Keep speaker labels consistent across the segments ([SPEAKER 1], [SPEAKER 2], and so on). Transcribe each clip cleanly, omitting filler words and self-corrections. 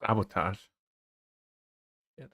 [SPEAKER 1] Sabotage. Shit.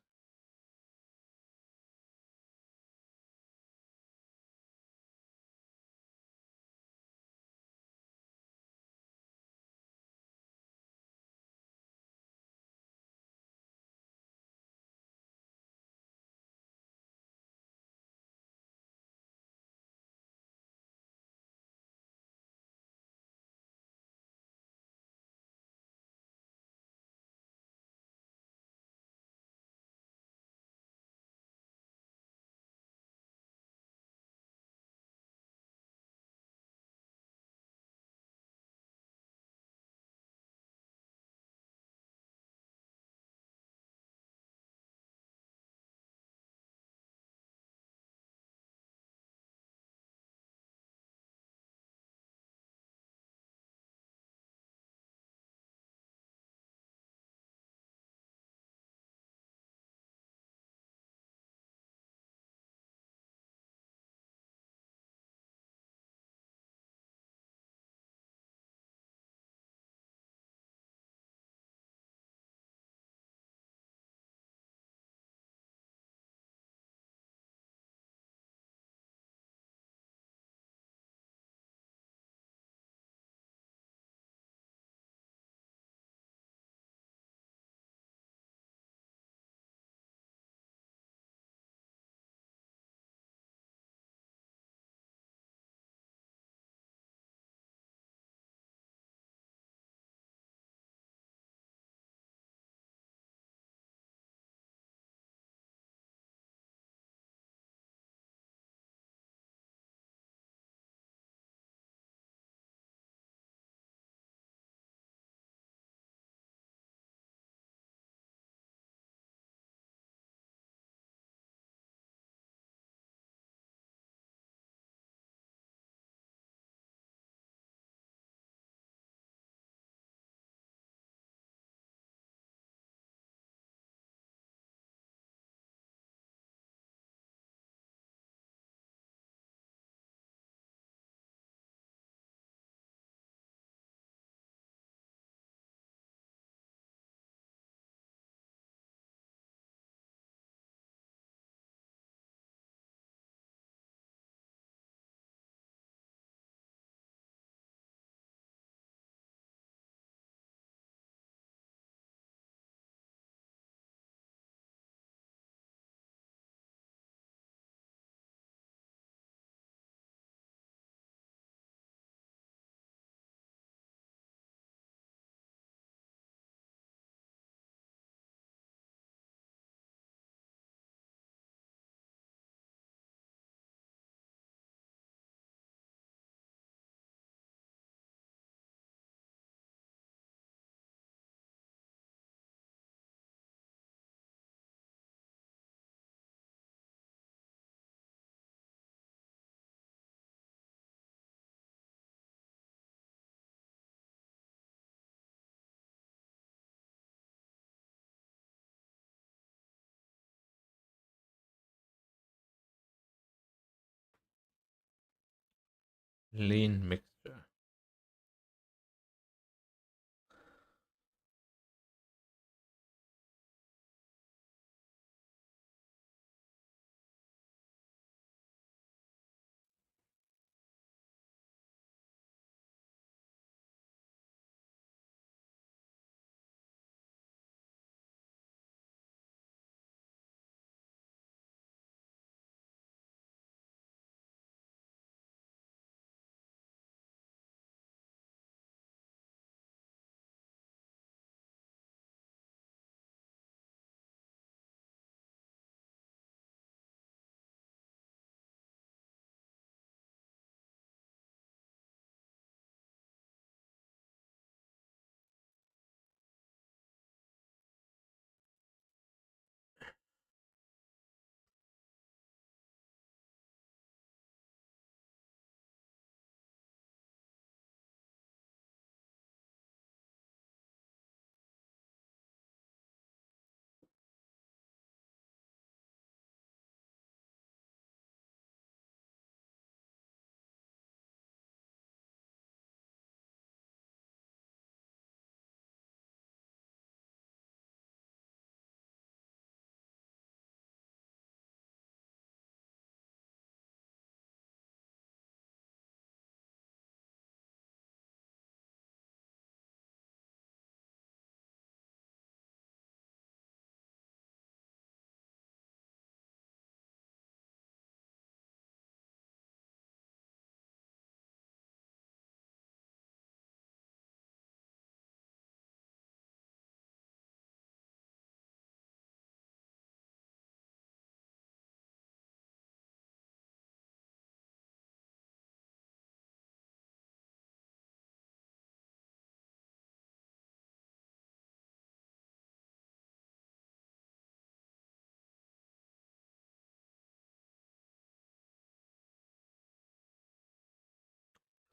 [SPEAKER 1] Lean mixture.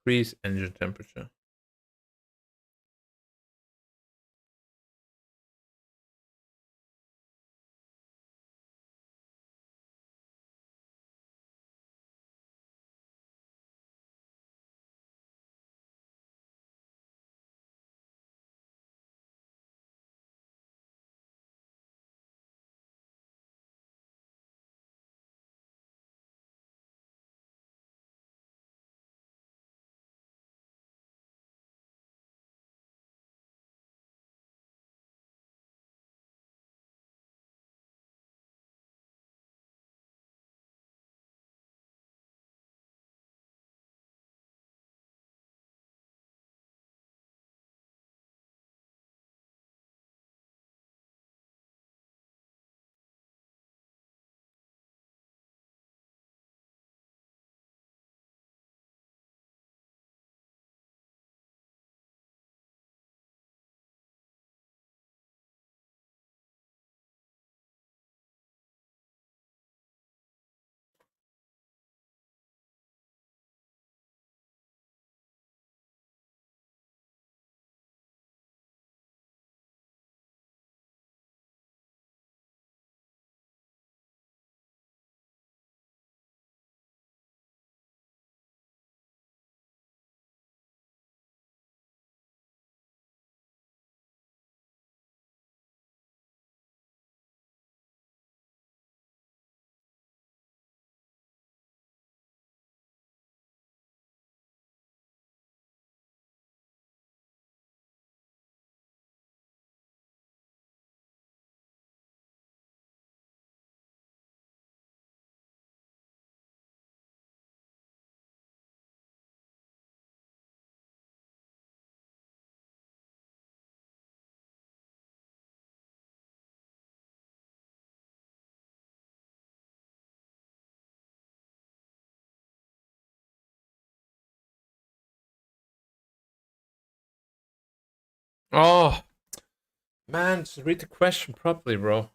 [SPEAKER 1] Increase engine temperature. Oh man, just read the question properly, bro.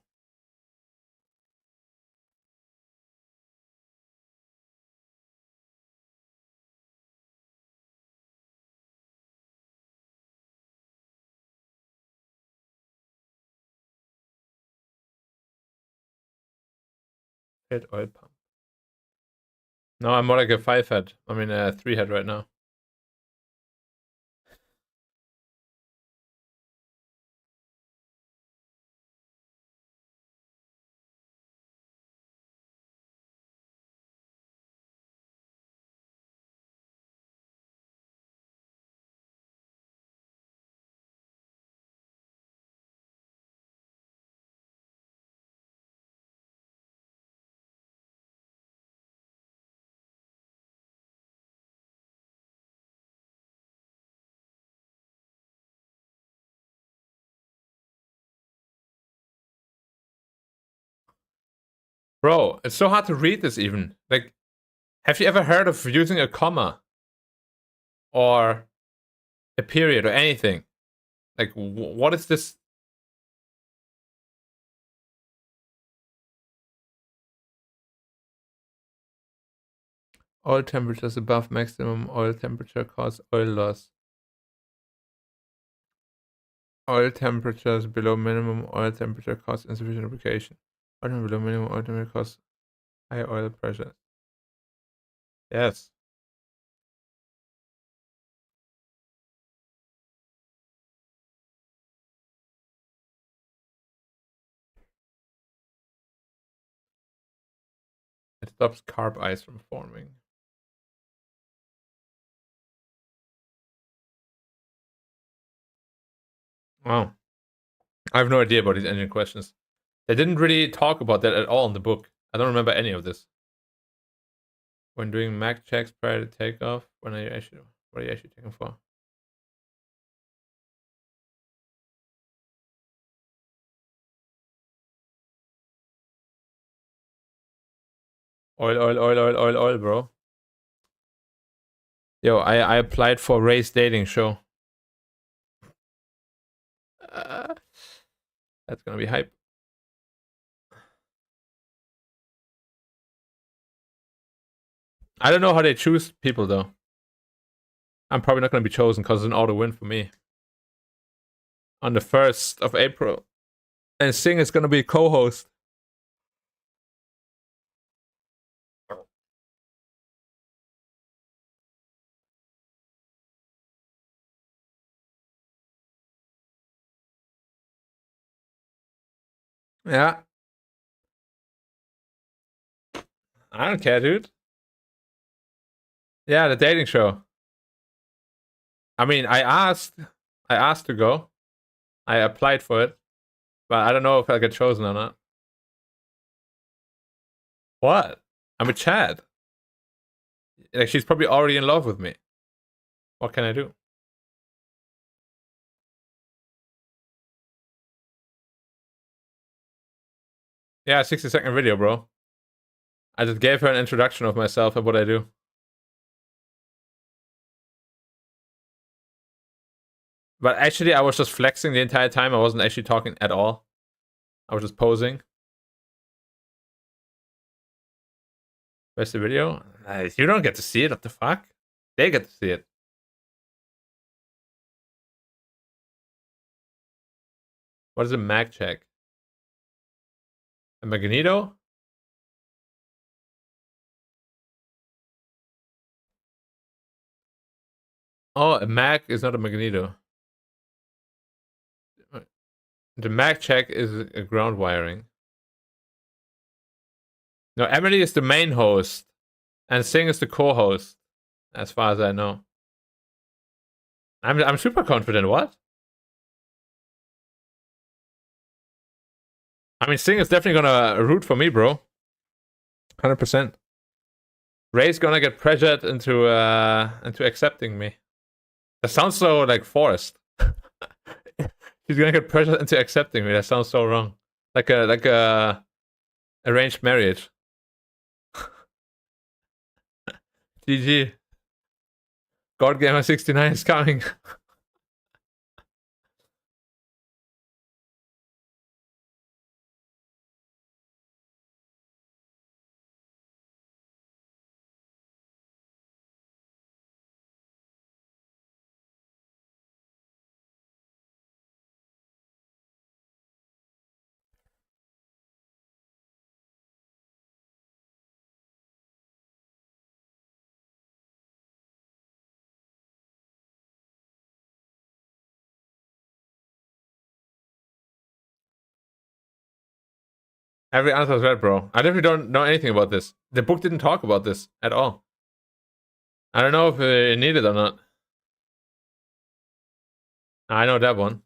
[SPEAKER 1] Head oil pump. No, I'm more like a 5 head. I mean a 3 head right now. Bro, it's so hard to read this even. Like, have you ever heard of using a comma or a period or anything? Like, what is this? Oil temperatures above maximum oil temperature cause oil loss. Oil temperatures below minimum oil temperature cause insufficient lubrication. Oil temperature below minimum oil temperature cause high oil pressure. Yes. It stops carb ice from forming. Wow. I have no idea about these engine questions. They didn't really talk about that at all in the book. I don't remember any of this. When doing Mac checks prior to takeoff, what are you actually checking for? Oil, bro. Yo, I applied for Ray's dating show. That's gonna be hype. I don't know how they choose people though. I'm probably not going to be chosen because it's an auto win for me. On the 1st of April. And Sing is going to be co-host. Yeah. I don't care, dude. Yeah, the dating show. I mean, I asked to go. I applied for it, but I don't know if I'll get chosen or not. What? I'm a Chad. Like, she's probably already in love with me. What can I do? Yeah, 60-second video, bro. I just gave her an introduction of myself and what I do. But actually, I was just flexing the entire time. I wasn't actually talking at all. I was just posing. Where's the video? You don't get to see it. What the fuck? They get to see it. What is a mag check? A magneto? Oh, a mag is not a magneto. The mag check is a ground wiring. No, Emily is the main host, and Sing is the co-host, as far as I know. I'm super confident. What? I mean, Sing is definitely gonna root for me, bro. 100%. Ray's gonna get pressured into accepting me. That sounds so like forced. He's gonna get pressured into accepting me. That sounds so wrong. Like a arranged marriage. GG. God Gamer 69 is coming. Every answer is right, bro. I definitely don't know anything about this. The book didn't talk about this at all. I don't know if it needed or not. I know that one.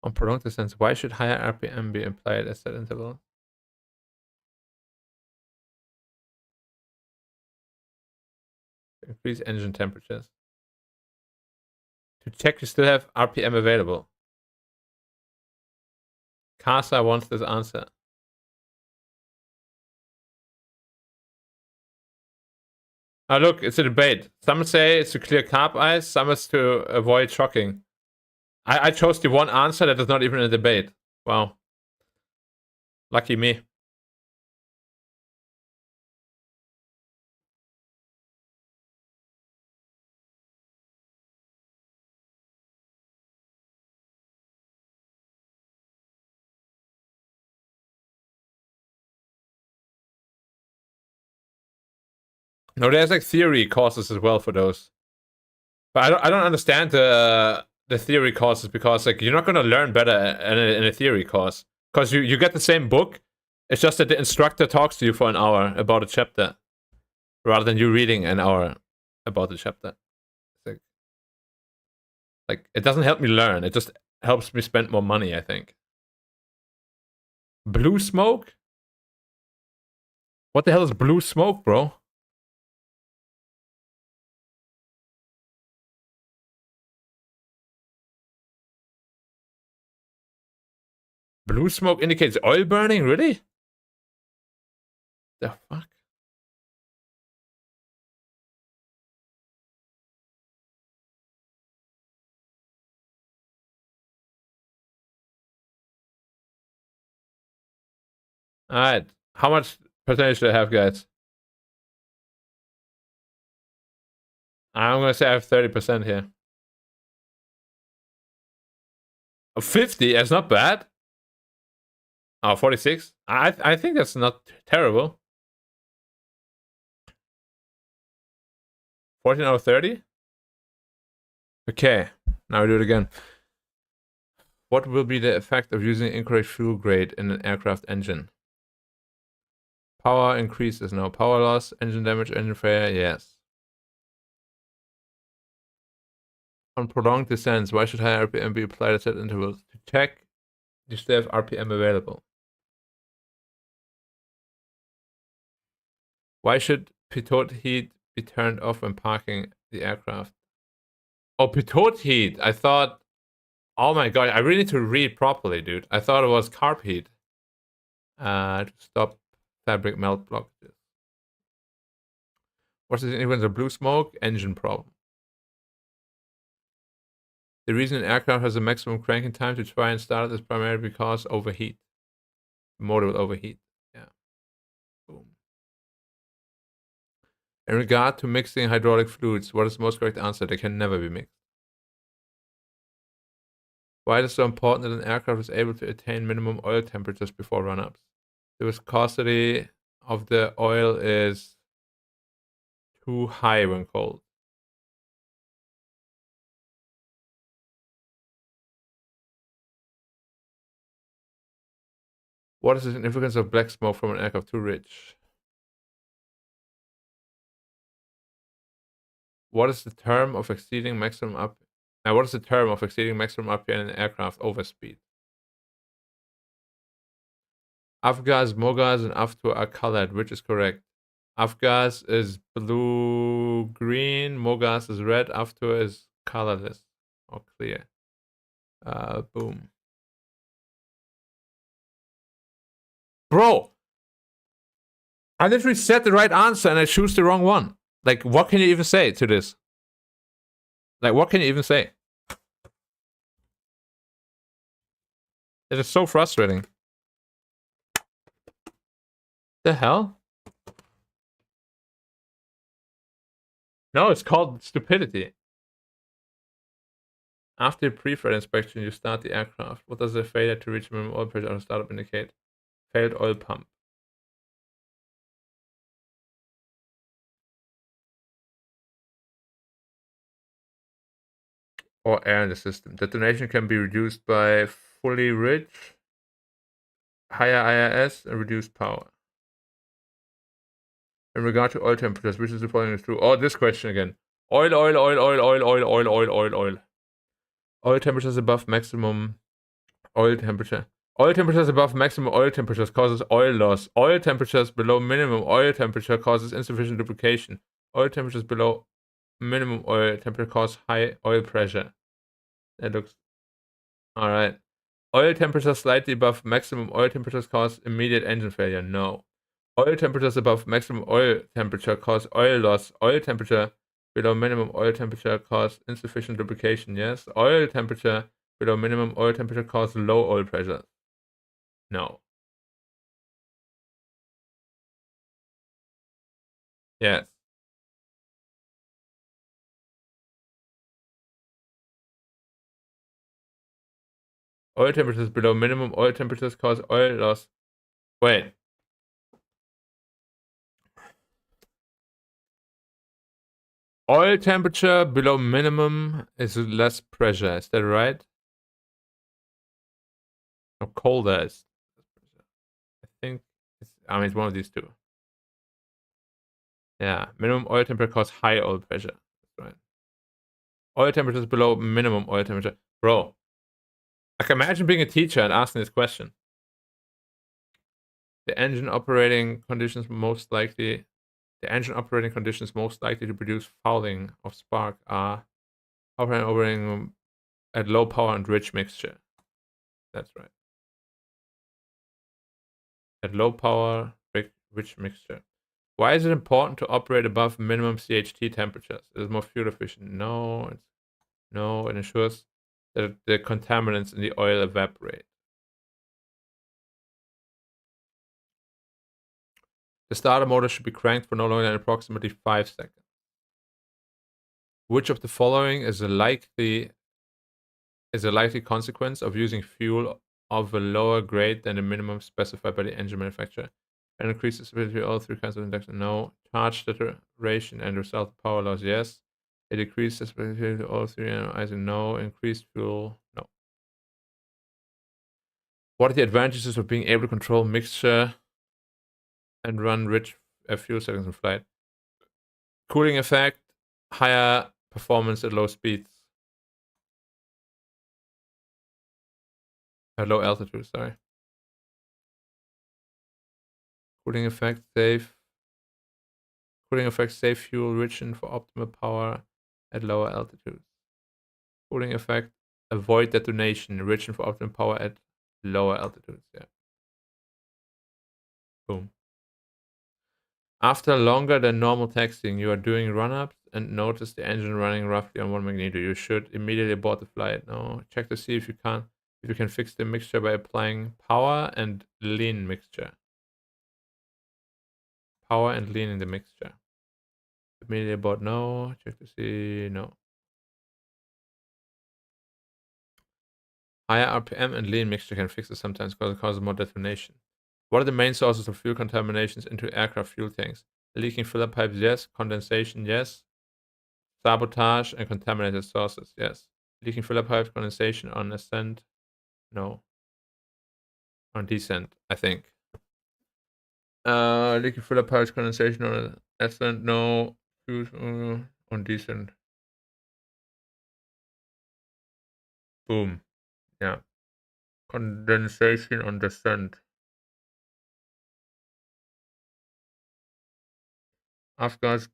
[SPEAKER 1] On prolonged descents, why should higher RPM be applied at that interval? Increase engine temperatures. To check you still have RPM available. Casa wants this answer. Oh, look, it's a debate. Some say it's to clear carb ice, some is to avoid shocking. I chose the one answer that is not even a debate. Wow. Lucky me. No, there's like theory courses as well for those. But I don't understand the theory courses because like you're not gonna learn better in a theory course. Because you get the same book. It's just that the instructor talks to you for an hour about a chapter. Rather than you reading an hour about the chapter. It's like it doesn't help me learn. It just helps me spend more money, I think. Blue smoke? What the hell is blue smoke, bro? Blue smoke indicates oil burning? Really? The fuck? Alright. How much percentage do I have, guys? I'm gonna say I have 30% here. 50? That's not bad. Oh, 46? I think that's not terrible. 14 out of 30? Okay, now we do it again. What will be the effect of using incorrect fuel grade in an aircraft engine? Power increases, no. Power loss, engine damage, engine failure, yes. On prolonged descents, why should high RPM be applied at set intervals? To check, you still have RPM available. Why should pitot heat be turned off when parking the aircraft? Oh, pitot heat. I thought, oh my god, I really need to read properly, dude. I thought it was carb heat. To stop fabric melt blockages. What's the influence of blue smoke? Engine problem. The reason an aircraft has a maximum cranking time to try and start it is primarily because overheat. The motor will overheat. Yeah. Boom. In regard to mixing hydraulic fluids, what is the most correct answer? They can never be mixed. Why is it so important that an aircraft is able to attain minimum oil temperatures before run-ups? The viscosity of the oil is too high when cold. What is the significance of black smoke from an aircraft? Too rich. What is the term of exceeding maximum up? What is the term of exceeding maximum RPM in an aircraft overspeed? Avgas, Mogas, and Avto are colored. Which is correct? Avgas is blue-green. Mogas is red. Avto is colorless or clear. Boom. Bro, I literally said the right answer and I choose the wrong one. Like, what can you even say to this? Like, what can you even say? It is so frustrating. The hell? No, it's called stupidity. After pre-flight inspection, you start the aircraft. What does a failure to reach minimum oil pressure on startup indicate? Failed oil pump. Or air in the system. Detonation can be reduced by fully rich, higher IRS, and reduced power. In regard to oil temperatures, which is the following is true? Oh, this question again. Oil. Oil temperatures above maximum oil temperature. Oil temperatures above maximum oil temperatures causes oil loss. Oil temperatures below minimum oil temperature causes insufficient lubrication. Oil temperatures below minimum oil temperature cause high oil pressure. That looks alright. Oil temperatures slightly above maximum oil temperatures cause immediate engine failure. No. Oil temperatures above maximum oil temperature cause oil loss. Oil temperature below minimum oil temperature cause insufficient lubrication. Yes. Oil temperature below minimum oil temperature cause low oil pressure. No. Yes. Oil temperatures below minimum oil temperatures cause oil loss. Wait. Oil temperature below minimum is less pressure. Is that right? Or colder is. I think it's one of these two. Yeah, minimum oil temperature causes high oil pressure. That's right. Oil temperature is below minimum oil temperature. Bro, I can imagine being a teacher and asking this question. The engine operating conditions most likely to produce fouling of spark are operating at low power and rich mixture. That's right. At low power, rich mixture. Why is it important to operate above minimum CHT temperatures? It is more fuel efficient. No, it ensures that the contaminants in the oil evaporate. The starter motor should be cranked for no longer than approximately 5 seconds. Which of the following is a likely consequence of using fuel of a lower grade than the minimum specified by the engine manufacturer? And increase the stability of all three kinds of induction? No. Charge saturation and resultant power loss? Yes. It decreased the stability of all three analyzers? No. Increased fuel? No. What are the advantages of being able to control mixture and run rich fuel settings in flight? Cooling effect, higher performance at low speeds. At low altitude, sorry. Cooling effect, safe. Cooling effect, safe fuel, rich and for optimal power at lower altitudes. Cooling effect, avoid detonation, rich and for optimal power at lower altitudes. Yeah. Boom. After longer than normal taxiing, you are doing run-ups and notice the engine running roughly on 1 magneto. You should immediately abort the flight. No, check to see if you can fix the mixture by applying power and lean mixture. Power and lean in the mixture. Immediately abort. No. Check to see. No. Higher RPM and lean mixture can fix it sometimes because it causes more detonation. What are the main sources of fuel contaminations into aircraft fuel tanks? Leaking filler pipes, yes. Condensation, yes. Sabotage and contaminated sources, yes. Leaking filler pipes, condensation on ascent, no. On descent, I think. Leaking filler pipes, condensation on ascent, no. On descent. Boom. Yeah. Condensation on descent. Afgas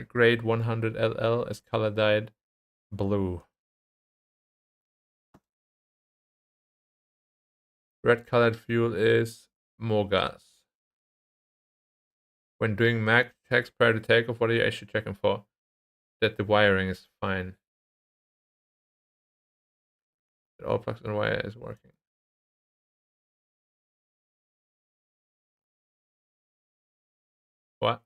[SPEAKER 1] grade 100 LL is color dyed blue. Red colored fuel is Mogas. When doing mag checks prior to takeoff, what are you actually checking for? That the wiring is fine. That all plugs and wire is working. What?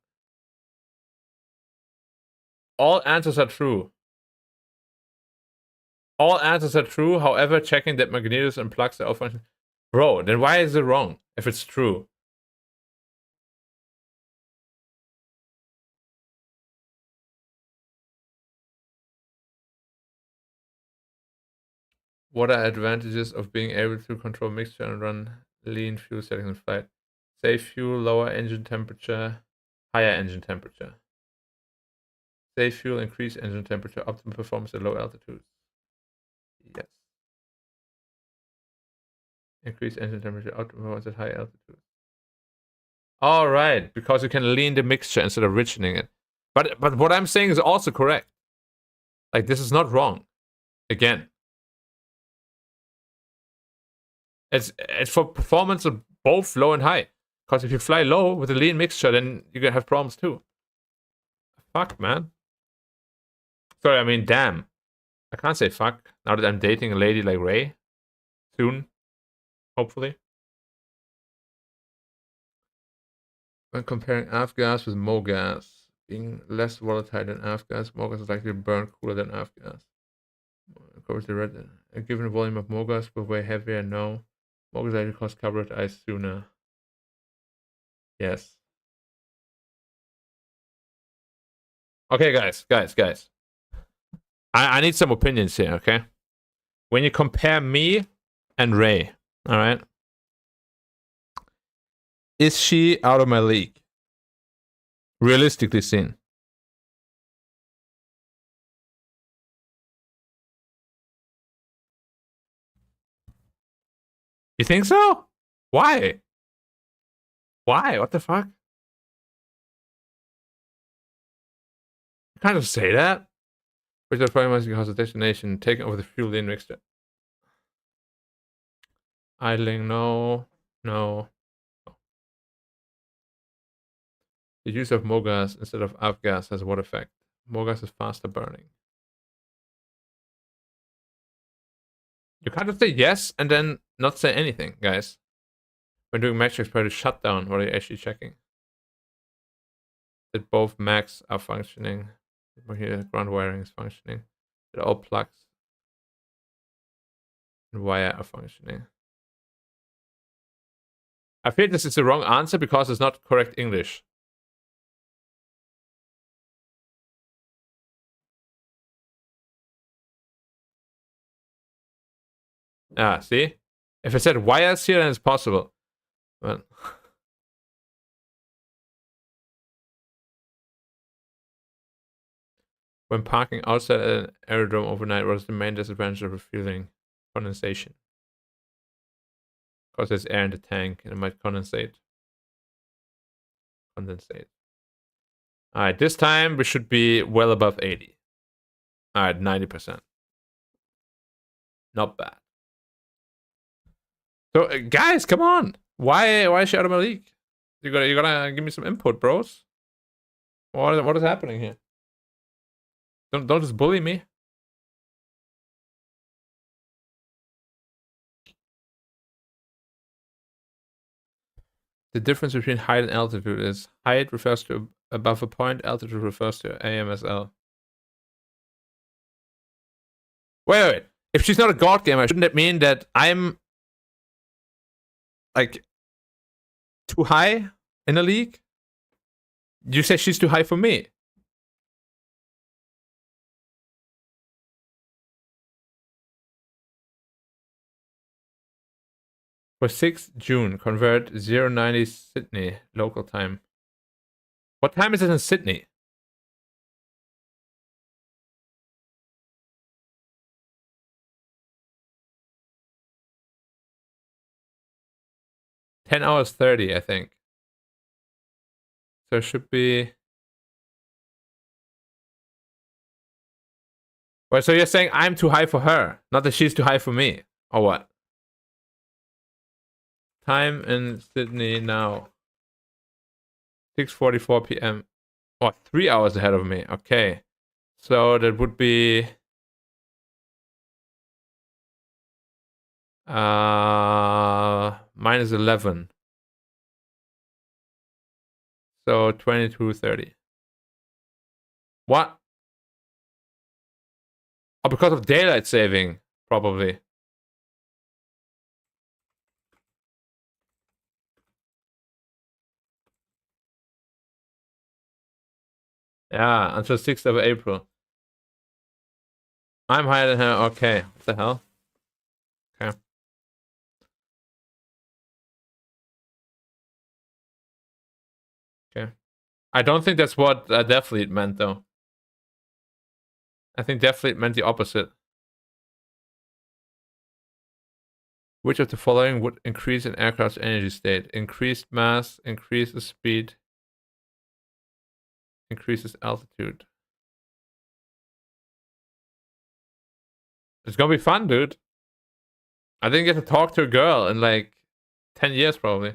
[SPEAKER 1] All answers are true. All answers are true, however, checking that magnetos and plugs are all function. Bro, then why is it wrong if it's true? What are advantages of being able to control mixture and run lean fuel settings in flight? Safe fuel, lower engine temperature, higher engine temperature. Safe fuel, increase engine temperature, optimal performance at low altitudes. Yes. Increase engine temperature, optimal performance at high altitudes. All right, because you can lean the mixture instead of richening it. But what I'm saying is also correct. Like, this is not wrong. Again. It's for performance of both low and high. Because if you fly low with a lean mixture, then you're gonna have problems too. Fuck, man. Sorry, I mean, damn. I can't say fuck now that I'm dating a lady like Ray. Soon. Hopefully. When comparing avgas with MOGAS, being less volatile than avgas, MOGAS is likely to burn cooler than avgas. Covers the red. A given volume of MOGAS will weigh heavier. No. MOGAS likely cause carburetor ice sooner. Yes. Okay, guys. I need some opinions here, okay? When you compare me and Ray, all right? Is she out of my league? Realistically seen. You think so? Why? Why? What the fuck? You can't just say that. Which is probably must because of destination taking over the fuel in mixture. Idling, no. No. The use of MOGAS instead of avgas has what effect? MOGAS is faster burning. You can't just say yes and then not say anything, guys. When doing matrix prior to shutdown, what are you actually checking? That both Macs are functioning. Here, ground wiring is functioning. That all plugs and wire are functioning. I feel this is the wrong answer because it's not correct English. Ah, see? If I said wires here, then it's possible. But when parking outside an aerodrome overnight, what is the main disadvantage of refueling? Condensation. Because there's air in the tank and it might condensate. Alright, this time we should be well above 80. Alright, 90%. Not bad. So, guys, come on. Why is she out of my league? You gotta give me some input, bros. What is happening here? Don't just bully me. The difference between height and altitude is height refers to above a point, altitude refers to AMSL. Wait. If she's not a god gamer, shouldn't that mean that I'm like too high in the league? You say she's too high for me. For 6th June, convert 090 Sydney local time. What time is it in Sydney? $10 30, I think. So it should be. Wait, so you're saying I'm too high for her, not that she's too high for me, or what? Time in Sydney now. 6:44 p.m. Oh, 3 hours ahead of me. Okay. So that would be minus 11. So 22:30. What? Oh, because of daylight saving, probably. Yeah, until 6th of April. I'm higher than her. Okay. What the hell? Okay. Okay. I don't think that's what Death Fleet meant, though. I think Death Fleet meant the opposite. Which of the following would increase an aircraft's energy state? Increased mass, increases speed, increases altitude. It's gonna be fun, dude. I didn't get to talk to a girl in like 10 years, probably.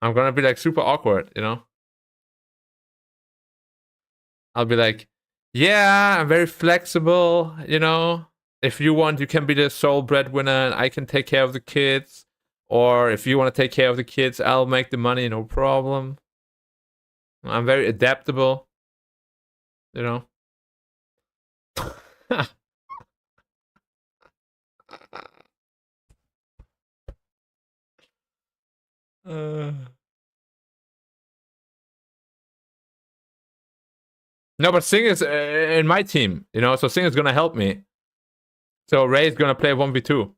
[SPEAKER 1] I'm gonna be like super awkward, you know? I'll be like, yeah, I'm very flexible, you know? If you want, you can be the sole breadwinner and I can take care of the kids. Or if you want to take care of the kids, I'll make the money, no problem. I'm very adaptable, you know? No, but Sing is in my team, you know, so Sing is gonna help me. So Ray is gonna play 1v2.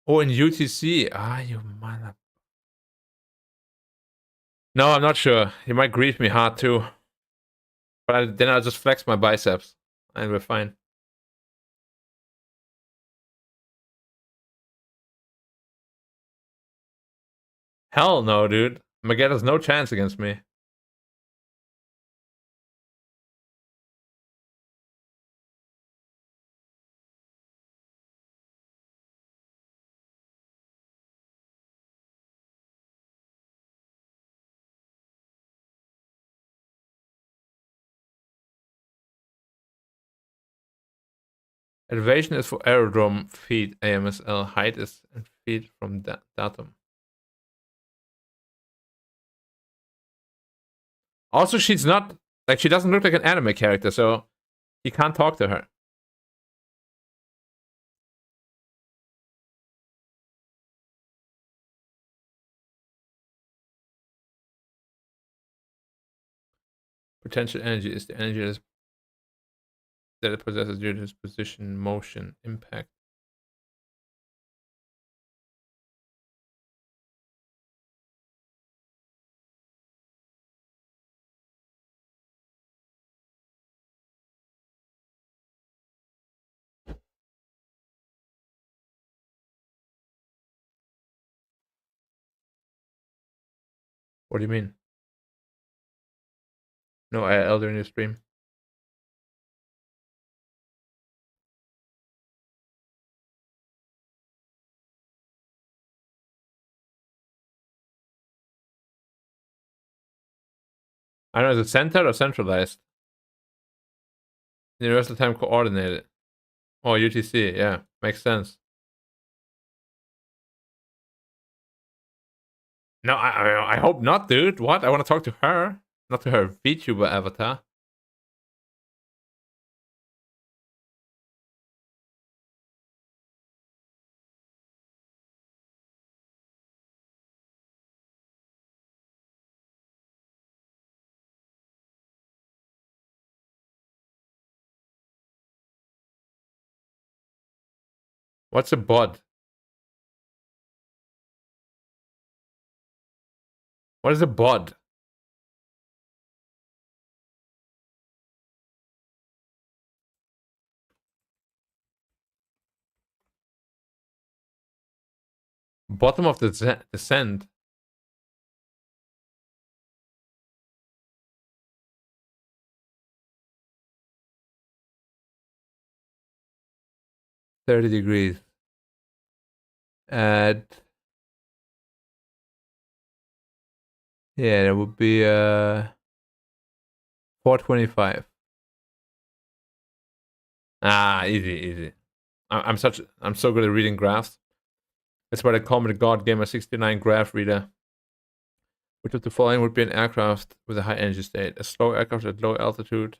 [SPEAKER 1] Oh, in UTC. Ah, you mother. No, I'm not sure. He might grief me hard too. But then I'll just flex my biceps and we're fine. Hell no, dude. Maget has no chance against me. Elevation is for aerodrome, feet, AMSL. Height is in feet from datum. Also, she's not, like, she doesn't look like an anime character, so he can't talk to her. Potential energy is the energy that it possesses due to its position, motion, impact. What do you mean? No IL during the stream. I don't know, is it centered or centralized? Universal time coordinated. Oh, UTC, yeah, makes sense. No, I hope not, dude. What? I want to talk to her, not to her VTuber avatar. What's a bod? What is a bod? Bottom of the descent. $30. At yeah, that would be 425. Ah, easy. I'm so good at reading graphs. That's why they call me the God Gamer 69 graph reader. Which of the following would be an aircraft with a high energy state? A slow aircraft at low altitude,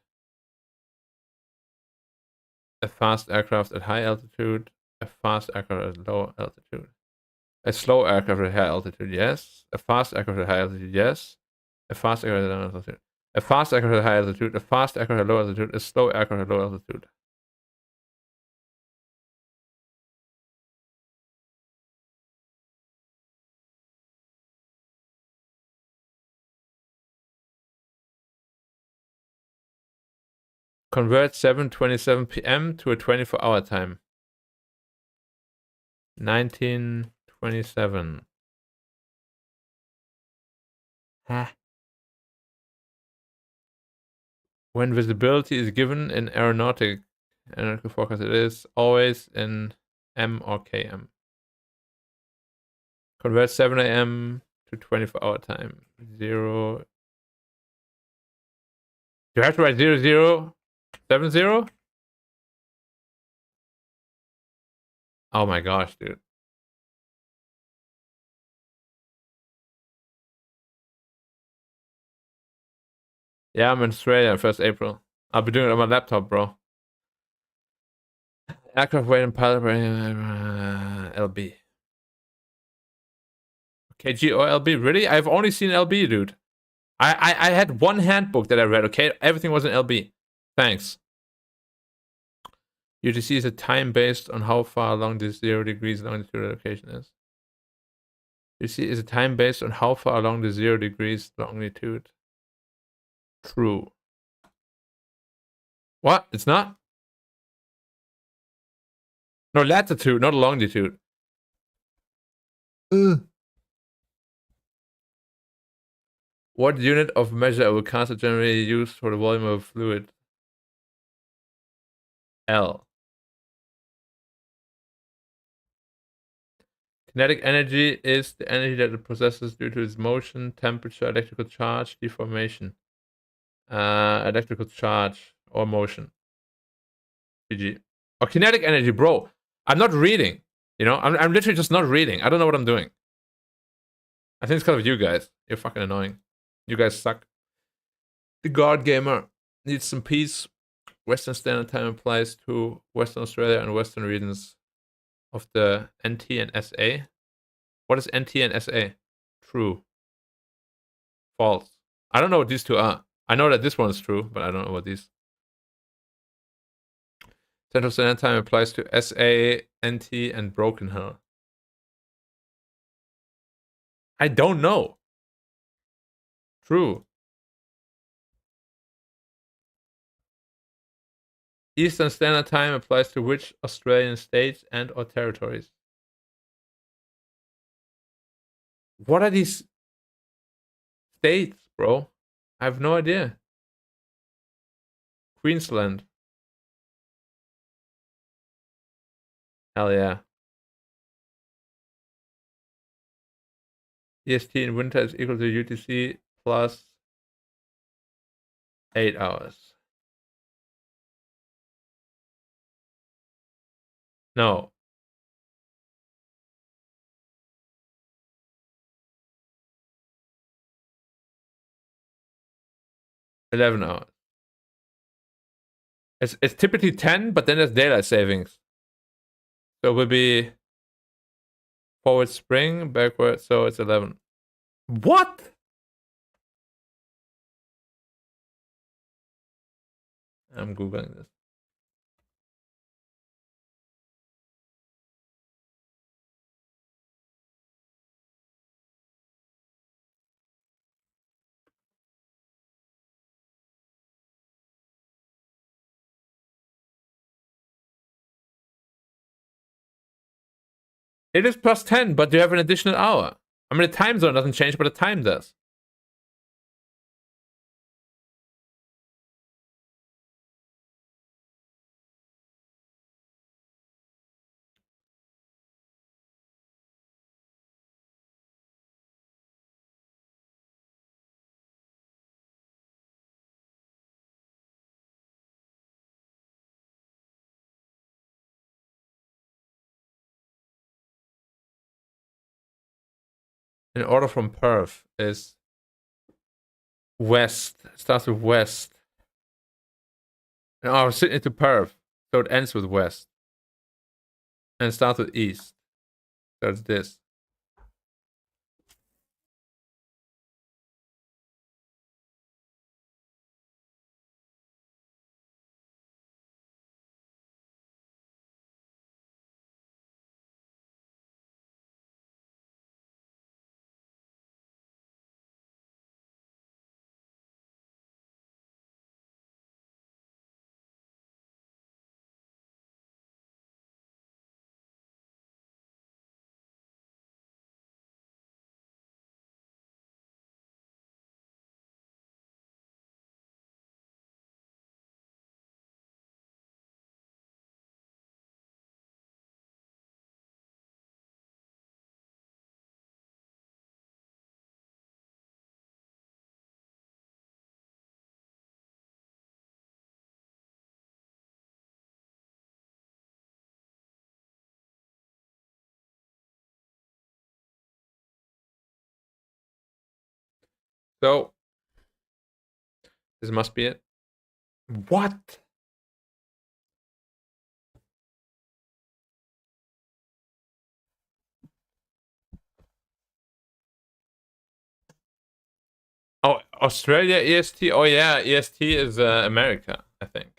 [SPEAKER 1] a fast aircraft at high altitude, a fast aircraft at low altitude. A slow aircraft at high altitude, yes. A fast aircraft at high altitude, yes. A fast aircraft at low altitude. A fast aircraft at high altitude, a fast aircraft at low altitude, a slow aircraft at low altitude. Convert 7:27 p.m. to a 24-hour time. 1927. Huh. When visibility is given in aeronautical forecast, it is always in M or KM. Convert 7 a.m. to 24-hour time. 0. Do I have to write 0070? Oh my gosh, dude. Yeah, I'm in Australia, 1st April. I'll be doing it on my laptop, bro. Aircraft weight and pilot LB. KG or LB? Really? I've only seen LB, dude. I had one handbook that I read, okay? Everything was in LB. Thanks. UTC is a time based on how far along the 0 degrees longitude location is. UTC is a time based on how far along the 0 degrees longitude. True. What? It's not? No, latitude, not longitude. What unit of measure will cancer generally use for the volume of fluid? L. Kinetic energy is the energy that it possesses due to its motion, temperature, electrical charge, deformation. Electrical charge or motion. GG. Or kinetic energy, bro. I'm not reading. You know, I'm literally just not reading. I don't know what I'm doing. I think it's because of you guys. You're fucking annoying. You guys suck. The guard gamer needs some peace. Western Standard Time applies to Western Australia and Western regions of the NT and SA. What is NT and SA? True. False. I don't know what these two are. I know that this one is true, but I don't know what these. Central Standard Time applies to SA, NT, and Broken Hill. I don't know. True. Eastern Standard Time applies to which Australian states and or territories? What are these states, bro? I have no idea. Queensland. Hell yeah. EST in winter is equal to UTC plus 8 hours. No. $11. It's typically 10, but then there's daylight savings. So it will be forward spring, backward, so it's 11. What? I'm Googling this. It is plus 10, but you have an additional hour. I mean, the time zone doesn't change, but the time does. In order from Perth is west. It starts with west. Oh, Sydney to Perth. So it ends with west. And it starts with east. So it's this. So this must be it. What? Oh, Australia EST. Oh yeah, EST is America, I think.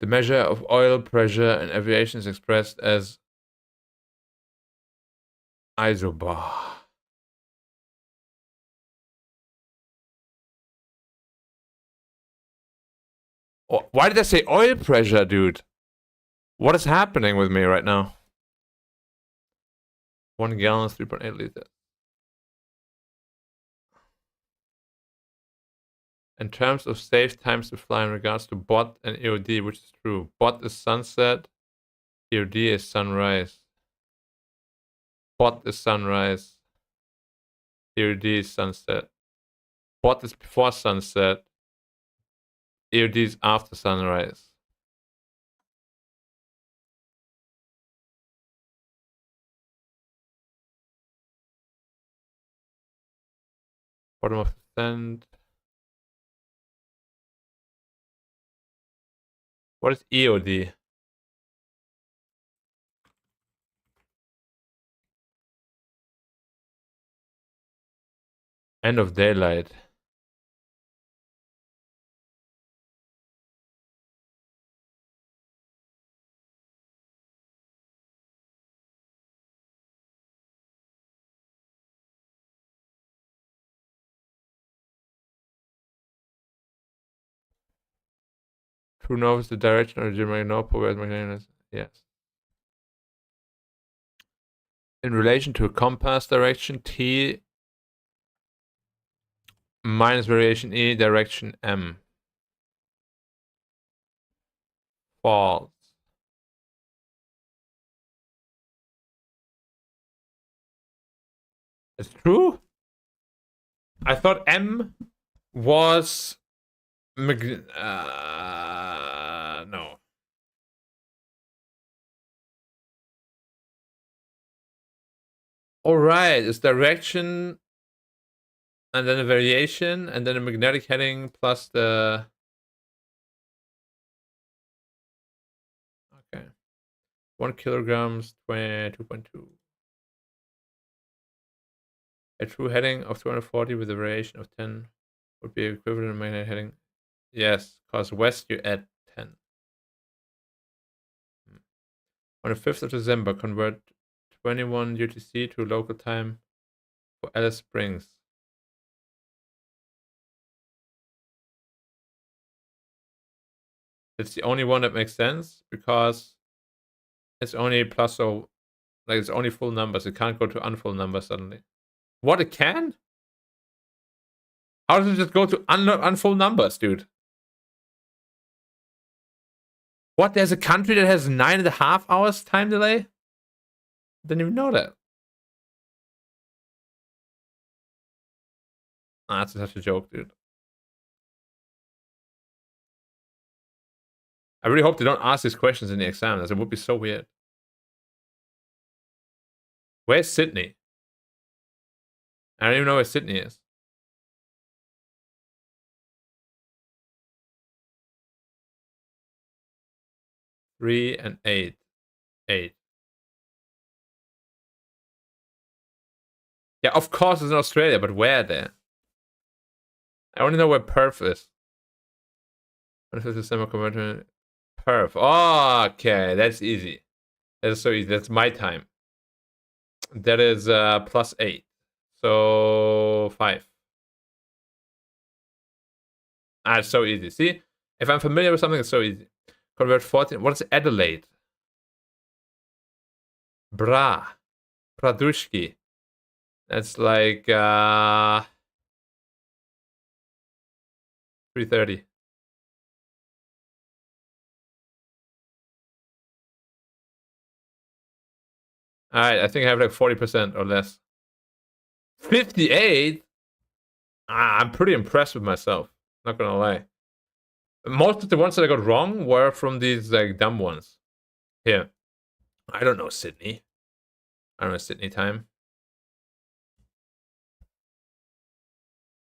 [SPEAKER 1] The measure of oil pressure in aviation is expressed as isobar. Oh, why did I say oil pressure, dude? What is happening with me right now? 1 gallon is 3.8 liters. In terms of safe times to fly in regards to BOT and EOD, which is true. BOT is sunset, EOD is sunrise. BOT is sunrise. EOD is sunset. What is before sunset? EOD is after sunrise. Bottom of the sand. What is EOD? End of daylight. True north is the direction of the magnetic pole, whereas magnetic is yes. In relation to a compass direction, T minus variation E, direction M. False. It's true? I thought M was no. Alright, it's direction and then a variation and then a magnetic heading plus the... Okay. 1 kilograms, 22.2. A true heading of 240 with a variation of 10 would be equivalent to magnetic heading. Yes, because west you add 10. On the 5th of December, convert 21 UTC to local time for Alice Springs. It's the only one that makes sense because it's only plus, so like it's only full numbers. It can't go to unfull numbers suddenly. What, it can? How does it just go to unfull numbers, dude? What, there's a country that has 9.5 hours time delay? Didn't even know that. That's such a joke, dude. I really hope they don't ask these questions in the exam. It would be so weird. Where's Sydney? I don't even know where Sydney is. Three and 8. 8. Yeah, of course it's in Australia, but where there? I only know where Perth is. 25th December converter. Perth. Oh, okay, that's easy. That's so easy. That's my time. That is plus 8. So 5. Ah, it's so easy. See? If I'm familiar with something, it's so easy. Convert 14. What is Adelaide? Bra. Pradushki. That's like 3:30. Alright, I think I have like 40% or less. 58? I'm pretty impressed with myself. Not gonna lie. Most of the ones that I got wrong were from these like dumb ones. Here. I don't know Sydney. I don't know Sydney time.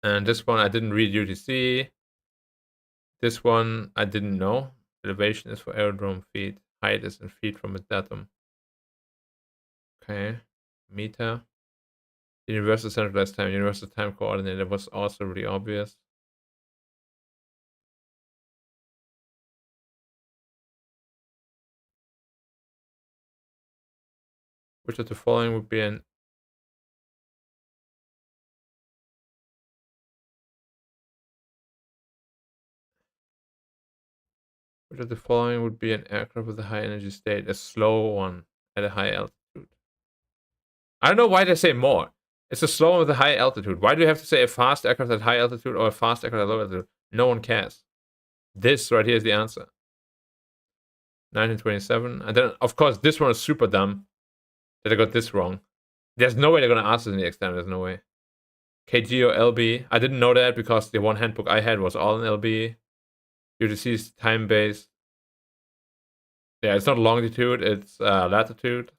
[SPEAKER 1] And this one I didn't read UTC. This one I didn't know. Elevation is for aerodrome feet. Height is in feet from a datum. Okay. Meter. Universal centralized time. Universal time coordinator was also really obvious. Which of the following would be an... Which of the following would be an aircraft with a high energy state? A slow one at a high altitude. I don't know why they say more. It's a slow one with a high altitude. Why do you have to say a fast aircraft at high altitude or a fast aircraft at low altitude? No one cares. This right here is the answer. 1927. And then, of course, this one is super dumb that I got this wrong. There's no way they're going to ask this in the exam. There's no way. kg or lb. I didn't know that because the one handbook I had was all in lb. UTC is time based. Yeah, it's not longitude, it's latitude,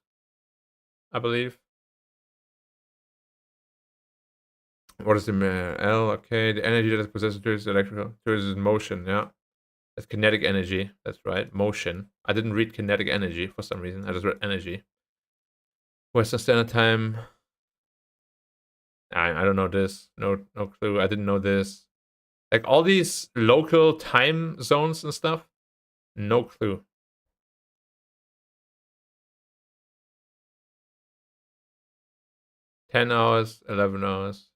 [SPEAKER 1] I believe. What is the L? Okay, the energy that is possessed is electrical. Is motion, yeah. That's kinetic energy. That's right, motion. I didn't read kinetic energy for some reason. I just read energy. Western Standard Time. I don't know this. No clue. I didn't know this. Like all these local time zones and stuff. No clue. $10, 11 hours.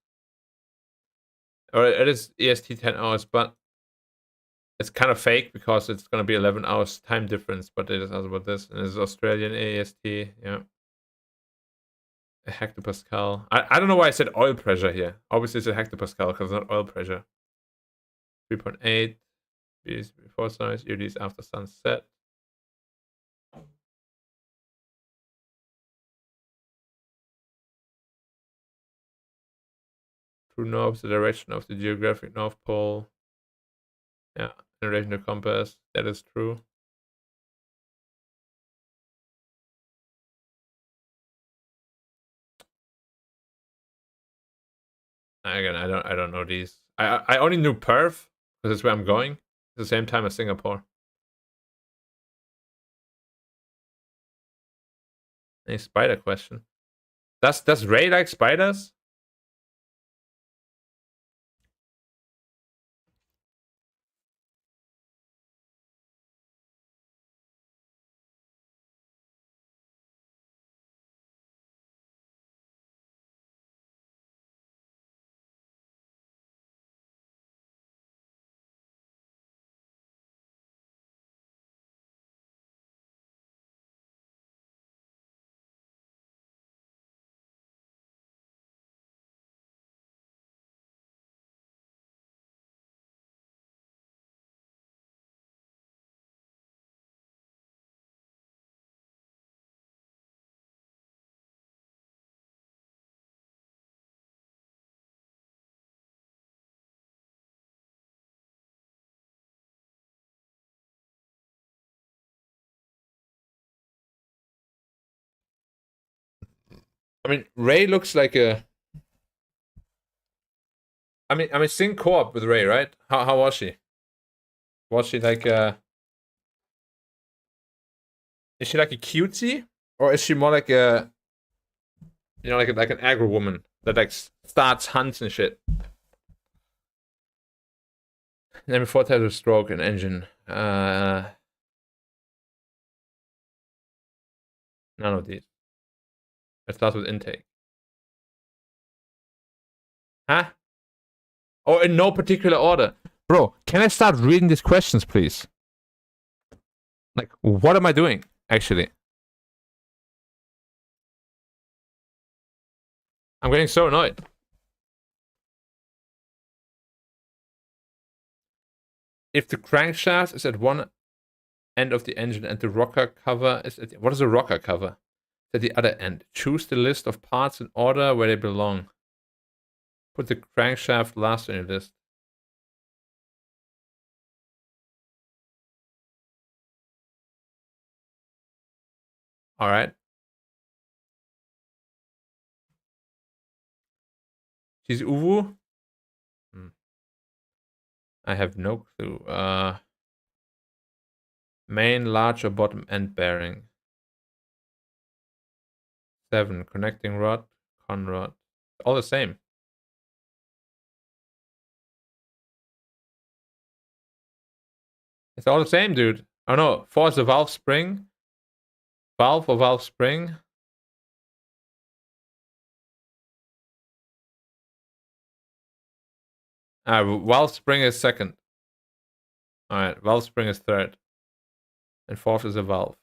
[SPEAKER 1] Or it is EST 10 hours, but it's kind of fake because it's gonna be 11 hours time difference. But it is also about this, and it's Australian AST. Yeah. A hectopascal. I don't know why I said oil pressure here. Obviously, it's a hectopascal because it's not oil pressure. 3.8. BTs before sunrise, UDs after sunset. True north, the direction of the geographic North Pole. Yeah, in relation to compass. That is true. Again, I don't know these. I only knew Perth because that's where I'm going. At the same time as Singapore. Any spider question? Does Ray like spiders? I mean, Ray looks like a. I mean, Sing co-op with Ray, right? How was she? Was she like a? Is she like a cutie, or is she more like a? You know, like an aggro woman that like starts hunts and shit. Then before types of stroke and engine. None of these. It starts with intake. Huh? Oh, in no particular order. Bro, can I start reading these questions, please? Like, what am I doing, actually? I'm getting so annoyed. If the crankshaft is at one end of the engine and the rocker cover is at what is a rocker cover? At the other end. Choose the list of parts in order where they belong. Put the crankshaft last on your list. Alright. She's Uwu? I have no clue. Main, large, or bottom end bearing. 7. Connecting rod, con rod. All the same. It's all the same, dude. Oh no, 4 is the valve spring. Valve or valve spring? Valve spring is second. Alright, valve spring is third. And fourth is a valve.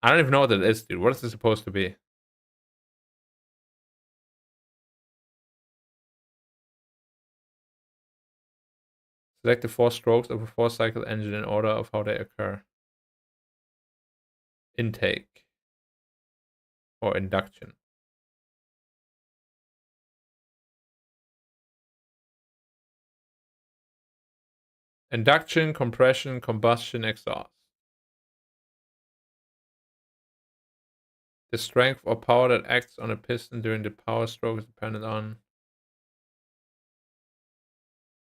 [SPEAKER 1] I don't even know what that is, dude. What is this supposed to be? Select the 4 strokes of a 4-cycle engine in order of how they occur. Intake. Or induction. Induction, compression, combustion, exhaust. The strength or power that acts on a piston during the power stroke is dependent on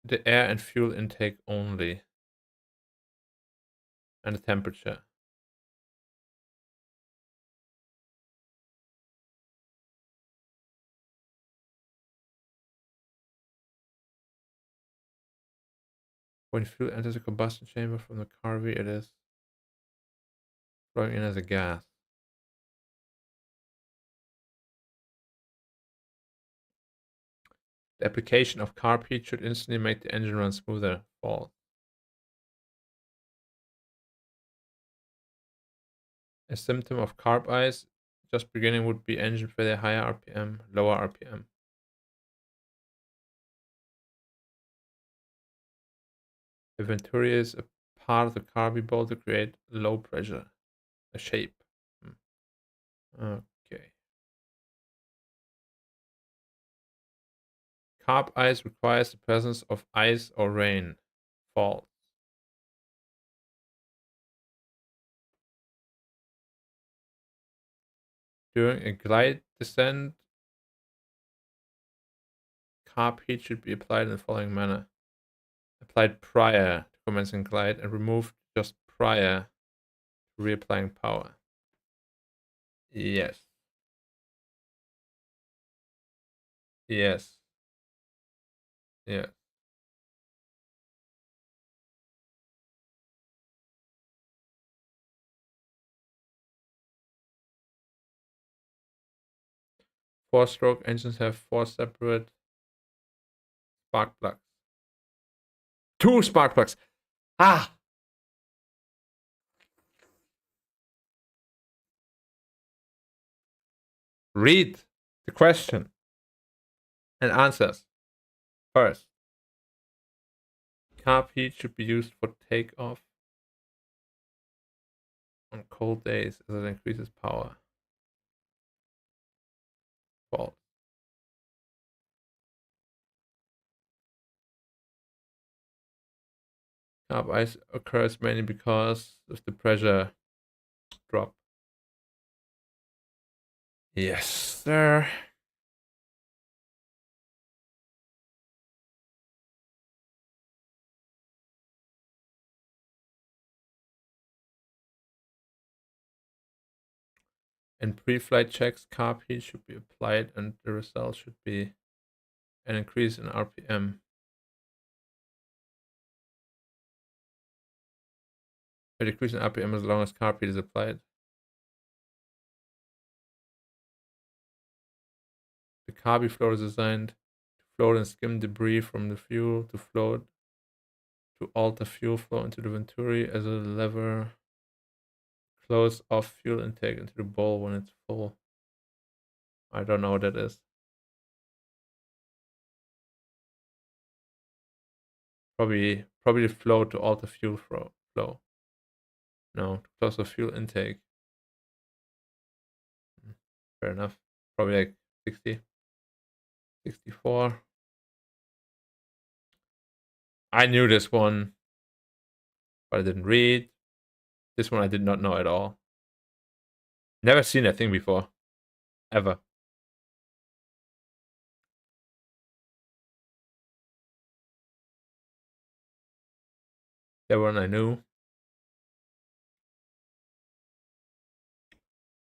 [SPEAKER 1] the air and fuel intake only, and the temperature. When fuel enters a combustion chamber from the carburetor, it is flowing in as a gas. The application of carb heat should instantly make the engine run smoother. False. A symptom of carb ice just beginning would be engine failure, higher RPM, lower RPM. The venturi is a part of the carby bowl to create low pressure, a shape. Okay. Carb ice requires the presence of ice or rain. False. During a glide descent, carb heat should be applied in the following manner. Applied prior to commencing glide and removed just prior to reapplying power. Yes. Yes. Yeah. Four-stroke engines have 4 separate spark plugs. 2 spark plugs. Ah! Read the question and answers first. Carb heat should be used for takeoff on cold days as it increases power. False. Carb ice occurs mainly because of the pressure drop. Yes, sir. In pre-flight checks, carb heat should be applied and the result should be an increase in RPM. A decrease in RPM as long as carb heat is applied. The carby float is designed to float and skim debris from the fuel to float to alter fuel flow into the venturi as a lever close off fuel intake into the bowl when it's full. I don't know what that is. Probably the flow to alter fuel flow. No, to close off fuel intake. Fair enough. Probably like 60, 64. I knew this one, but I didn't read. This one I did not know at all. Never seen that thing before. Ever. That one I knew.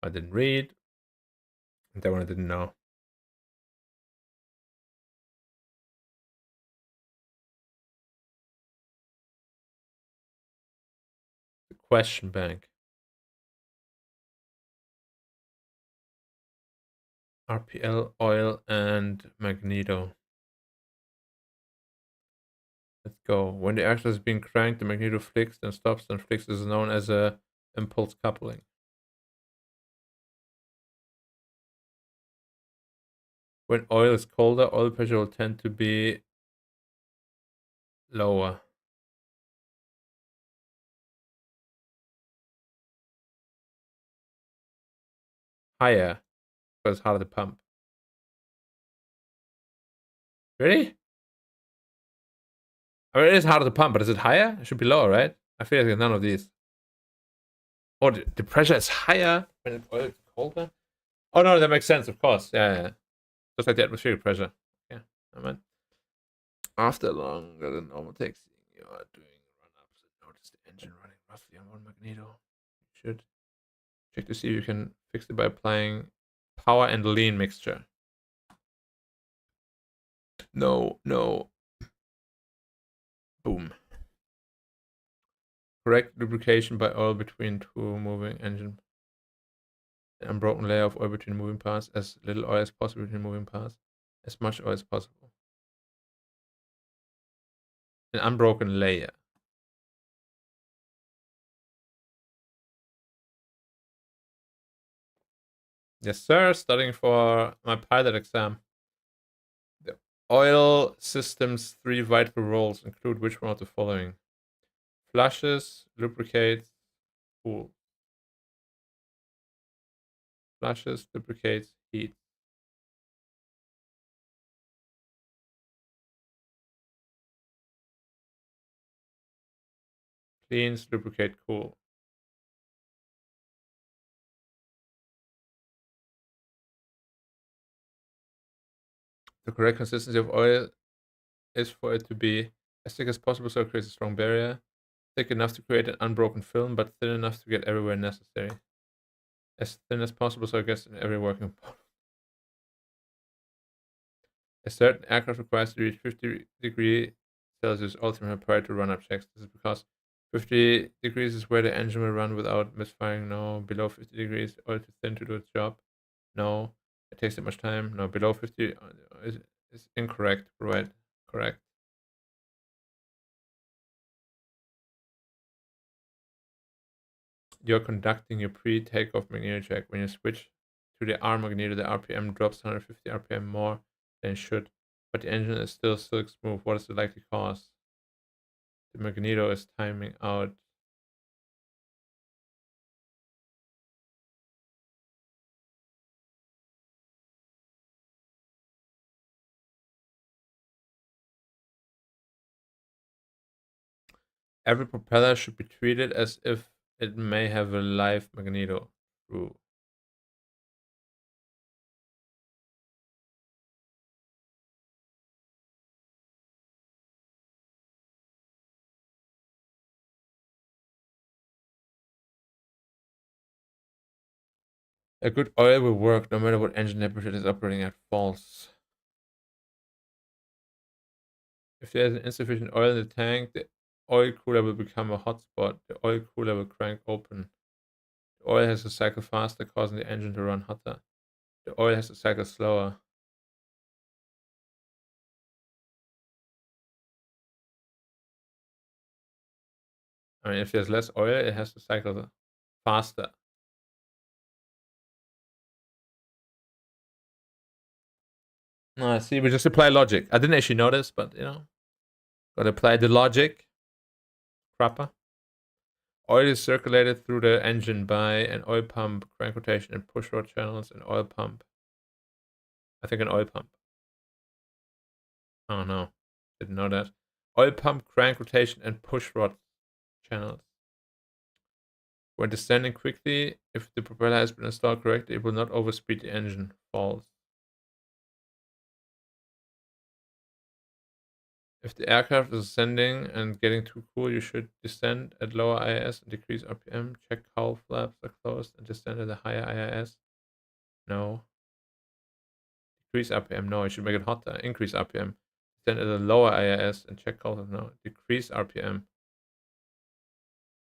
[SPEAKER 1] I didn't read. That one I didn't know. The question bank. RPL, oil, and magneto. Let's go. When the axle is being cranked, the magneto flicks, then stops, then flicks is known as a impulse coupling. When oil is colder, oil pressure will tend to be lower. Higher, because it's harder to pump. Ready? I mean, it is harder to pump, but is it higher? It should be lower, right? I feel like none of these. Oh, the pressure is higher when it's oil is colder? Oh, no, that makes sense, of course. Yeah. Just like the atmospheric pressure. Yeah, I meant. After longer than normal taxi, you are doing run-ups and notice the engine running roughly on one magneto. You should check to see if you can fix it by applying power and lean mixture. No. Boom. Correct lubrication by oil between two moving engine. An unbroken layer of oil between moving parts. As little oil as possible between moving parts. As much oil as possible. An unbroken layer. Yes, sir. Studying for my pilot exam. The oil system's 3 vital roles include which one of the following? Flushes, lubricates, cool. Flushes, lubricates, heat. Cleans, lubricate, cool. The correct consistency of oil is for it to be as thick as possible so it creates a strong barrier. Thick enough to create an unbroken film, but thin enough to get everywhere necessary. As thin as possible so it gets in every working part. A certain aircraft requires to reach 50 degrees Celsius ultimate prior to run-up checks. This is because 50 degrees is where the engine will run without misfiring. No. Below 50 degrees, oil too thin to do its job. No. It takes too much time. No. Below 50 is incorrect. Right. Correct. You're conducting your pre-takeoff magneto check. When you switch to the R magneto, the RPM drops 150 RPM more than it should, but the engine is still silk smooth. What is the likely cause? The magneto is timing out. Every propeller should be treated as if it may have a live magneto. True. A good oil will work no matter what engine temperature it is operating at. False. If there is insufficient oil in the tank, the oil cooler will become a hotspot. The oil cooler will crank open. The oil has to cycle faster, causing the engine to run hotter. The oil has to cycle slower. I mean, if there's less oil, it has to cycle faster. I see. We just apply logic. I didn't actually notice, but gotta apply the logic. Proper. Oil is circulated through the engine by an oil pump, crank rotation, and push rod channels. An oil pump. I think an oil pump. Oh no, didn't know that. Oil pump, crank rotation, and push rod channels. When descending quickly, if the propeller has been installed correctly, it will not overspeed the engine. False. If the aircraft is ascending and getting too cool, you should descend at lower IIS and decrease RPM. Check how flaps are closed and descend at a higher IIS. No. Decrease RPM. No, you should make it hotter. Increase RPM. Descend at a lower IIS and check how. No. Decrease RPM.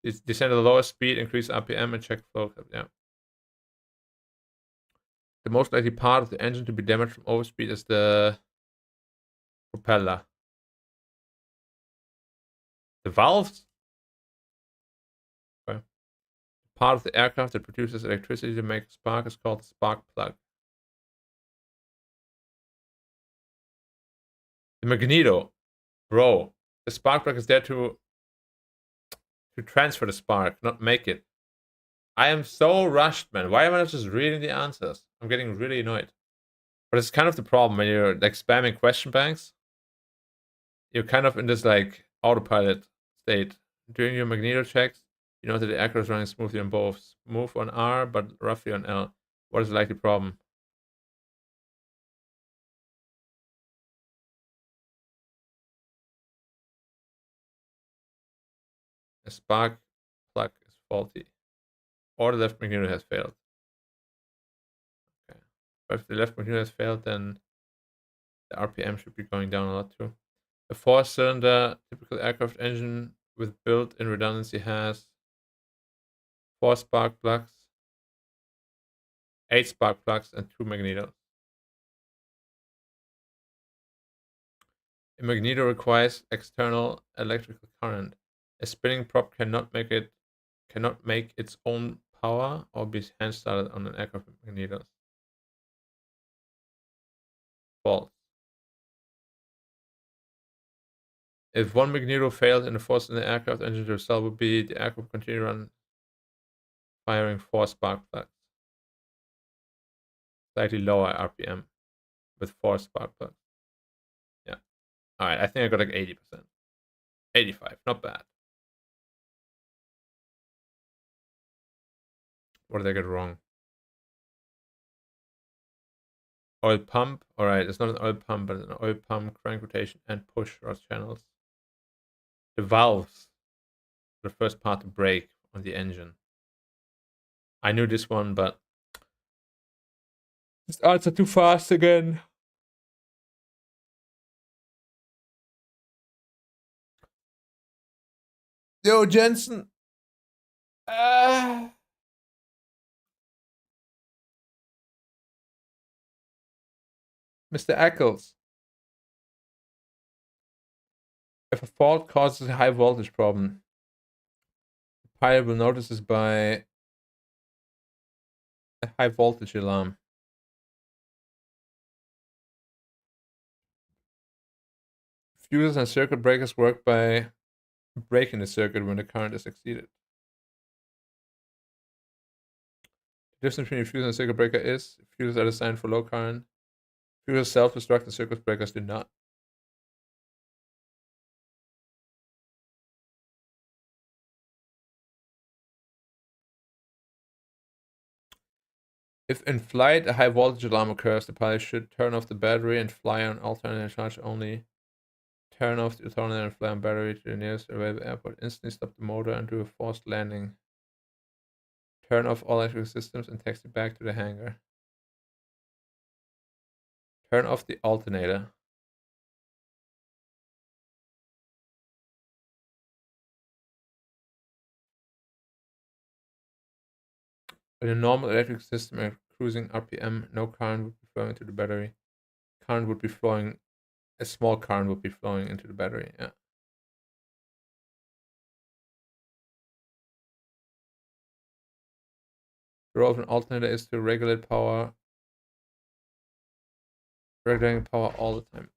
[SPEAKER 1] Descend at a lower speed, increase RPM, and check flow. Yeah. The most likely part of the engine to be damaged from overspeed is the propeller. The valves? Okay. The part of the aircraft that produces electricity to make a spark is called the spark plug. The magneto. Bro. The spark plug is there to transfer the spark, not make it. I am so rushed, man. Why am I not just reading the answers? I'm getting really annoyed. But it's kind of the problem when you're like spamming question banks. You're kind of in this like autopilot state. During your magneto checks, you know that the aircraft is running smoothly on both. Smooth on R, but roughly on L. What is the likely problem? A spark plug is faulty. Or the left magneto has failed. Okay. But if the left magneto has failed, then the RPM should be going down a lot too. A four-cylinder typical aircraft engine with built-in redundancy has 4 spark plugs, 8 spark plugs, and 2 magnetos. A magneto requires external electrical current. A spinning prop cannot make its own power or be hand started on an aircraft with magnetos. False. If one magneto fails and the force in the aircraft engine to result would be the aircraft continue run firing 4 spark plugs. Slightly lower RPM with 4 spark plugs. Yeah. Alright, I think I got like 80%. 85, not bad. What did I get wrong? Oil pump. Alright, it's not an oil pump, but an oil pump, crank rotation, and push rod channels. The valves, the first part to break on the engine. I knew this one, but this answer too fast again. Yo, Jensen. Mr. Eccles. If a fault causes a high voltage problem, the pilot will notice this by a high voltage alarm. Fuses and circuit breakers work by breaking the circuit when the current is exceeded. The difference between a fuse and a circuit breaker is fuses are designed for low current. Fuses self-destruct and circuit breakers do not. If in flight a high voltage alarm occurs, the pilot should turn off the battery and fly on alternating charge only. Turn off the alternator and fly on battery to the nearest available airport. Instantly stop the motor and do a forced landing. Turn off all electrical systems and taxi back to the hangar. Turn off the alternator. In a normal electric system at cruising RPM, no current would be flowing into the battery. Current would be flowing, a small current would be flowing into the battery. Yeah. The role of an alternator is to regulate power, regulating power all the time.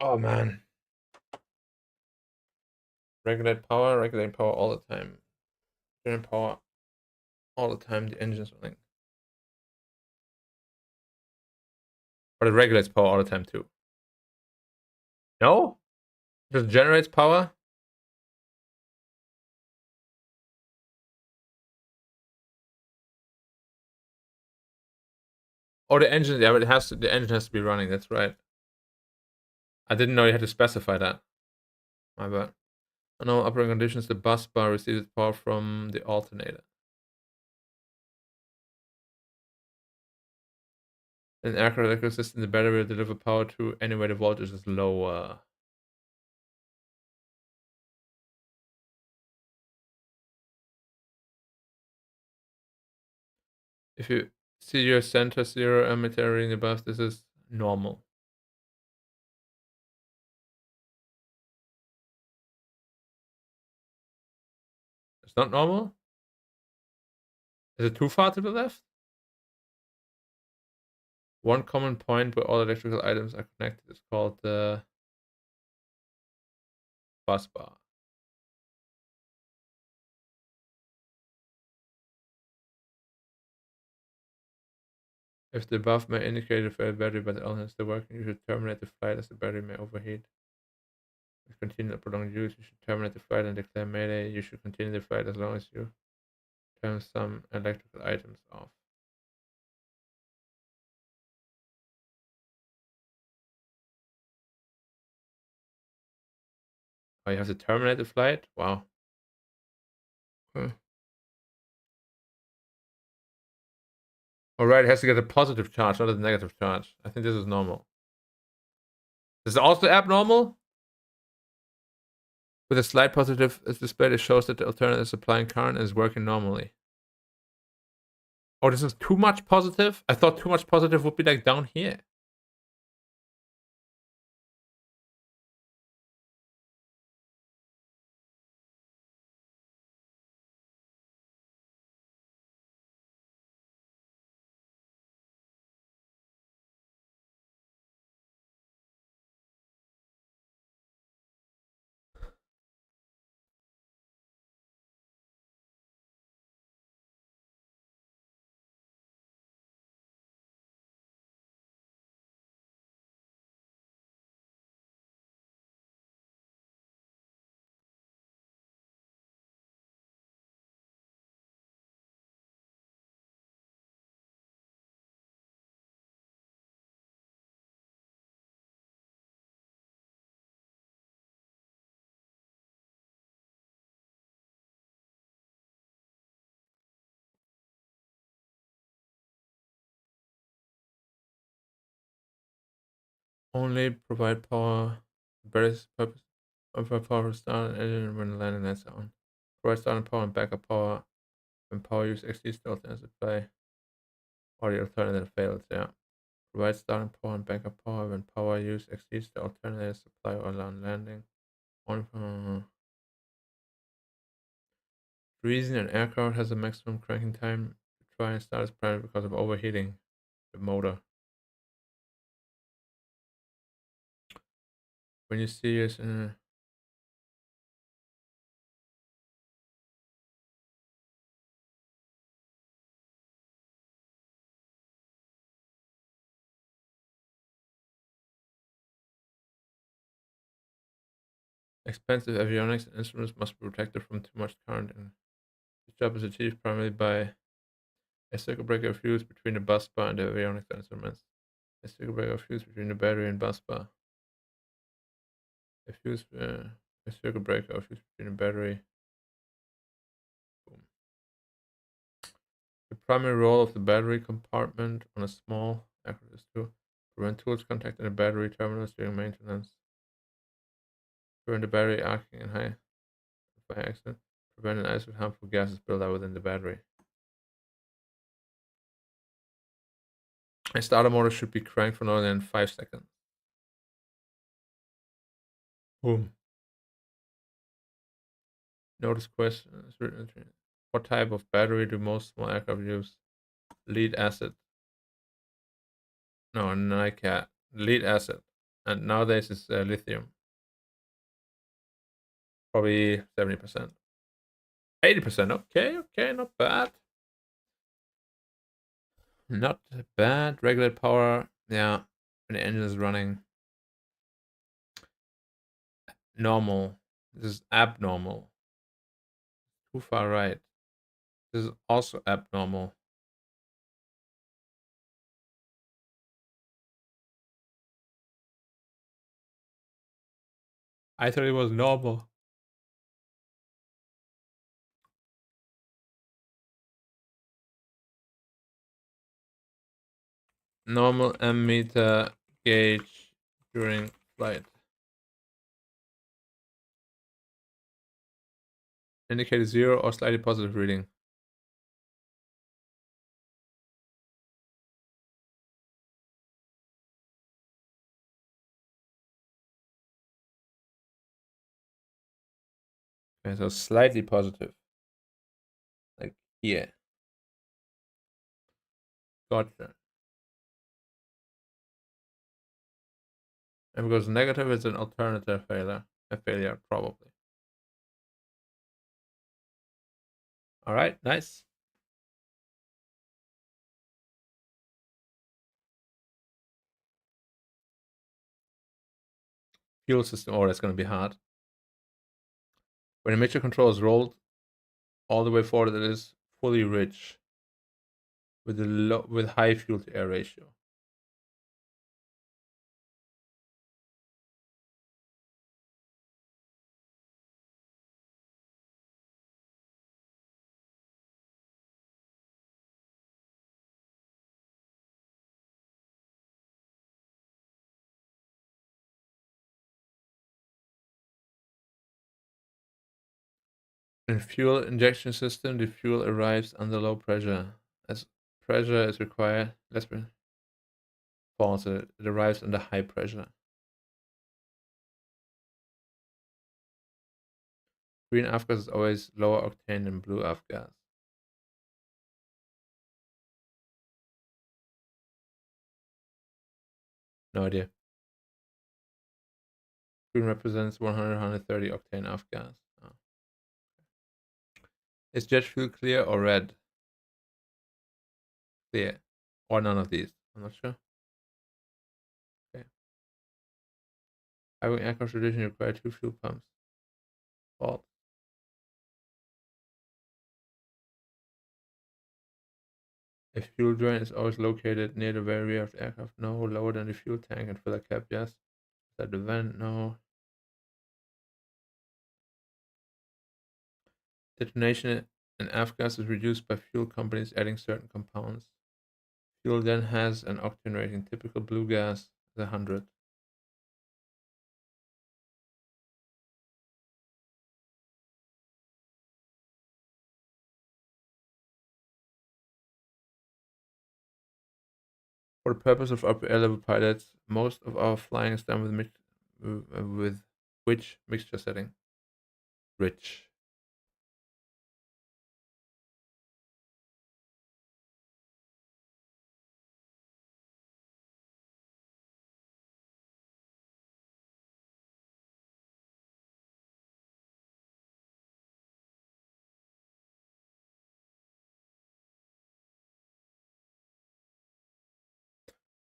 [SPEAKER 1] Oh man. Regulate power all the time. Generate power all the time. The engine's running. But it regulates power all the time too. No? It just generates power? Oh, the engine. Yeah, but the engine has to be running. That's right. I didn't know you had to specify that. My bad. In all operating conditions, the bus bar receives its power from the alternator. In an aircraft electrical system, the battery will deliver power to anywhere the voltage is lower. If you see your center zero emitter reading above, this is normal. It's not normal? Is it too far to the left? One common point where all electrical items are connected is called the bus bar. If the above may indicate a failed battery but the element is still working, you should terminate the flight as the battery may overheat. If continue prolonged use, you should terminate the flight and declare mayday. You should continue the flight as long as you turn some electrical items off. Oh, you have to terminate the flight? Wow. Okay. Alright, it has to get a positive charge, not a negative charge. I think this is normal. This is also abnormal? With a slight positive display, it shows that the alternator is supplying current and is working normally. Oh, this is too much positive? I thought too much positive would be like down here. Only provide power, various purpose, provide power start and engine when the landing lights are on. Provide starting power and backup power when power use exceeds the alternative supply or the alternative fails, yeah. Provide starting power and backup power when power use exceeds the alternative supply or on landing. The reason an aircraft has a maximum cranking time to try and start is primarily because of overheating the motor. When you see this expensive avionics and instruments must be protected from too much current, and this job is achieved primarily by a circuit breaker fuse between the bus bar and the avionics instruments. A circuit breaker fuse between the battery and bus bar. A circuit breaker fuse between the battery. Boom. The primary role of the battery compartment on a small aircraft is to prevent tools contacting the battery terminals during maintenance, prevent the battery arcing in high fire accident, prevent an ice with harmful gases build up within the battery. A starter motor should be cranked for no more than 5 seconds. Boom. Notice question. What type of battery do most small aircraft use? Lead acid. No, NiCad. Lead acid. And nowadays it's lithium. Probably 70%. 80%. Okay, okay, not bad. Not bad. Regular power. Yeah. When the engine is running. Normal. This is abnormal. Too far right. This is also abnormal. I thought it was normal. Normal ammeter gauge during flight. Indicate 0 or slightly positive reading. Okay, so slightly positive. Like here. Gotcha. And because negative is an alternative failure. A failure, probably. Alright, nice. Fuel system. Oh, that's going to be hard. When a mixture control is rolled all the way forward, it is fully rich with high fuel to air ratio. In fuel injection system, the fuel arrives under low pressure. As pressure is required, less false. It arrives under high pressure. Green avgas is always lower octane than blue avgas. No idea. Green represents 100, 130 octane avgas. Oh. Is jet fuel clear or red? Clear. Or none of these. I'm not sure. Okay. Having aircraft tradition require 2 fuel pumps. False. A fuel drain is always located near the very rear of the aircraft. No. Lower than the fuel tank and filler cap. Yes. Is that the vent? No. Detonation in avgas is reduced by fuel companies adding certain compounds. Fuel then has an octane rating. Typical blue gas is 100. For the purpose of RPL level pilots, most of our flying is done with which mixture setting? Rich.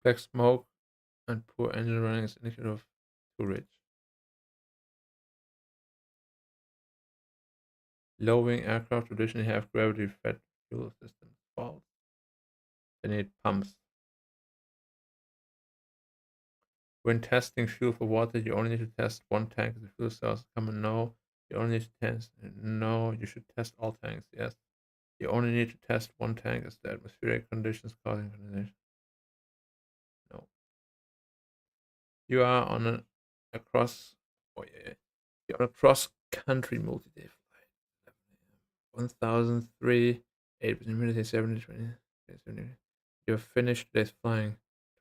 [SPEAKER 1] Black smoke and poor engine running is indicative of too rich. Low wing aircraft traditionally have gravity fed fuel systems. False. They need pumps. When testing fuel for water, you only need to test one tank of the fuel cells. Common no. You only need to test no. You should test all tanks. Yes. You only need to test one tank as the atmospheric conditions causing condensation. No. You are on a cross. Oh yeah. You're on a cross-country multi-day flight. 1003, 8% humidity, 70, 20, 70. You have finished today's flying.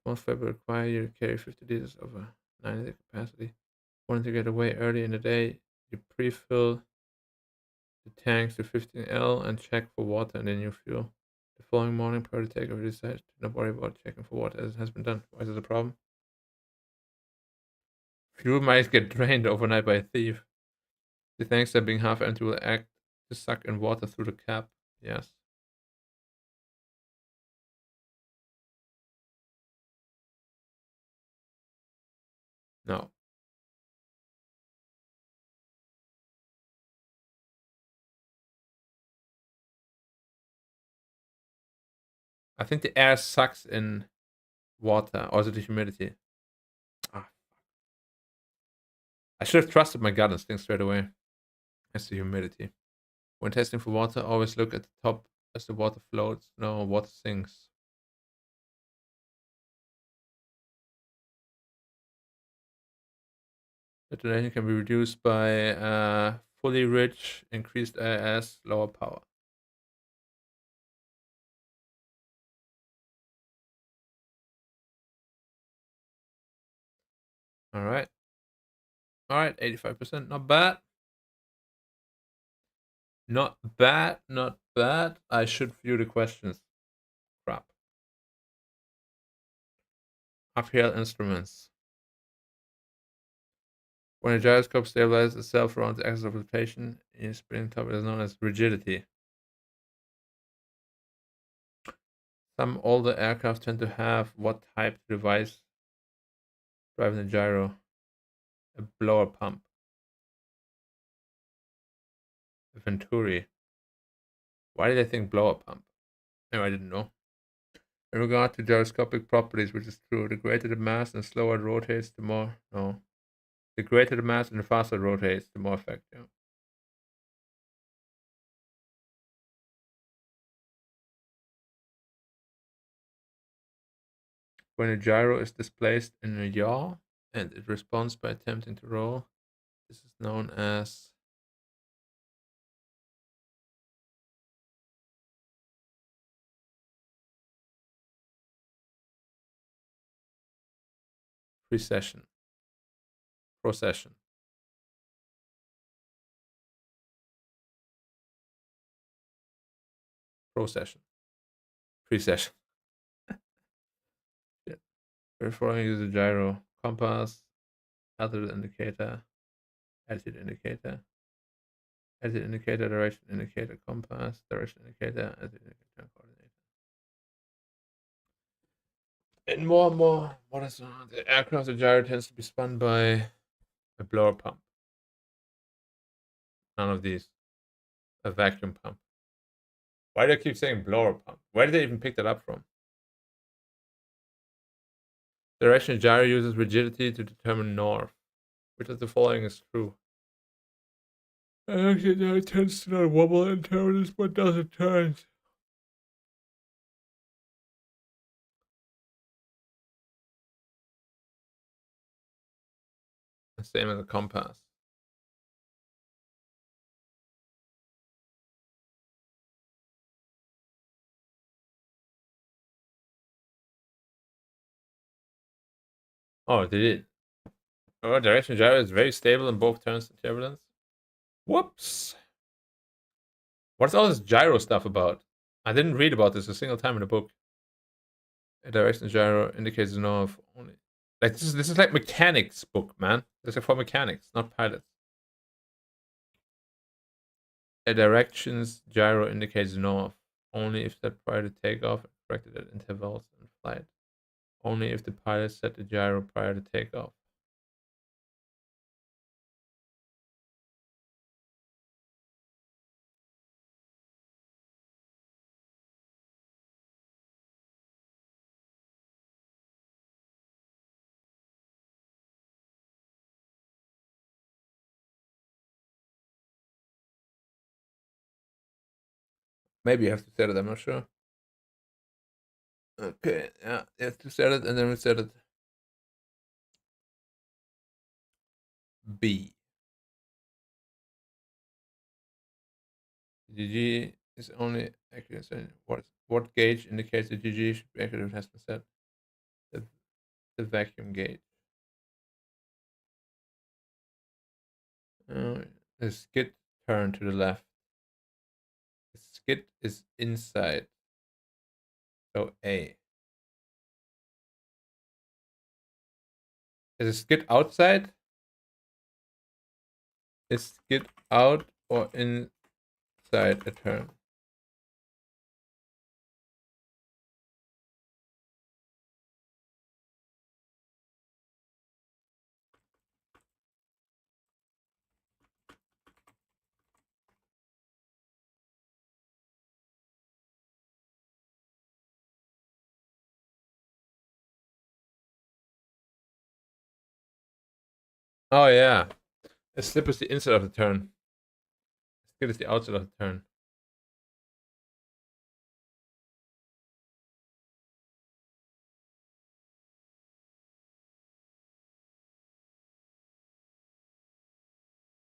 [SPEAKER 1] 12th February require you to carry 50 liters of a 90 capacity. Wanting to get away early in the day, you pre-fill the tanks to 15L and check for water and then you fuel. The following morning, prior to takeoff, you decide to not worry about checking for water as it has been done. Why is this a problem? Fuel might get drained overnight by a thief. The tanks that being half empty will act to suck in water through the cap. Yes. No. I think the air sucks in water, also the humidity. Ah, I should have trusted my gut instinct straight away. It's the humidity. When testing for water, always look at the top as the water floats. No, water sinks. Detonation can be reduced by fully rich, increased AS, lower power. All right. All right, 85%. Not bad. Not bad. Not bad. I should view the questions. Crap. RPL instruments. When a gyroscope stabilizes itself around the axis of rotation, in spinning top, it is known as rigidity. Some older aircraft tend to have what type of device driving the gyro? A blower pump. A Venturi. Why did I think blower pump? No, I didn't know. In regard to gyroscopic properties, which is true, the greater the mass and slower it rotates, the more. No. The greater the mass and the faster it rotates, the more effective. When a gyro is displaced in a yaw and it responds by attempting to roll, this is known as precession. Procession. Procession. Precession. Yeah. Performing use a gyro, compass, altitude indicator, attitude indicator, attitude indicator, direction indicator, compass, direction indicator, attitude indicator, coordinator. And more, what is the aircraft? The gyro tends to be spun by a blower pump. None of these. A vacuum pump. Why do I keep saying blower pump? Where did they even pick that up from? Direction gyro uses rigidity to determine north. Which of the following is true? Actually, it tends to not wobble and turns, but doesn't turn. The same as a compass. Oh, did it? Oh, direction gyro is very stable in both turns and turbulence. Whoops. What's all this gyro stuff about? I didn't read about this a single time in the book. A direction gyro indicates the north only. Like this is like mechanics book, man. This is for mechanics, not pilots. A directions gyro indicates north only if set prior to takeoff and corrected at intervals in flight. Only if the pilot set the gyro prior to takeoff. Maybe you have to set it, I'm not sure. Okay, yeah, you have to set it and then we set it. B. GG is only accurate. So what gauge indicates the GG should be accurate has been set? The, the vacuum gauge. The skid turn to the left. The skid is inside. So A. Is the skid outside? Is skid out or inside a turn? Oh yeah. A slip is the inside of the turn. Skid is the outside of the turn.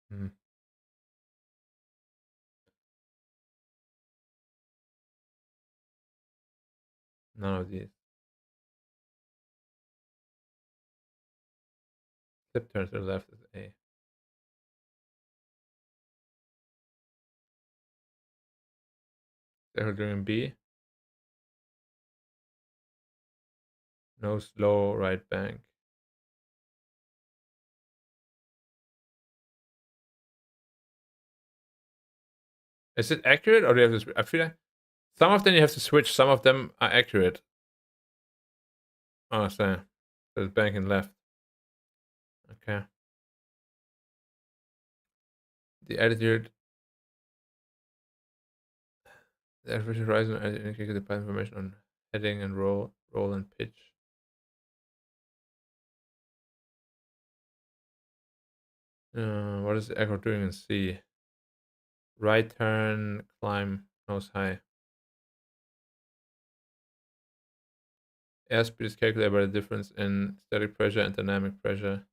[SPEAKER 1] Hmm. None of these. Slip turns to the left is A. They're doing B. No slow right bank. Is it accurate or do you have to? I feel like some of them you have to switch. Some of them are accurate. Oh, so there's banking left. Okay. The attitude, the average horizon indicates the path information on heading and roll and pitch. What is the echo doing in C? Right turn, climb, nose high. Airspeed is calculated by the difference in static pressure and dynamic pressure,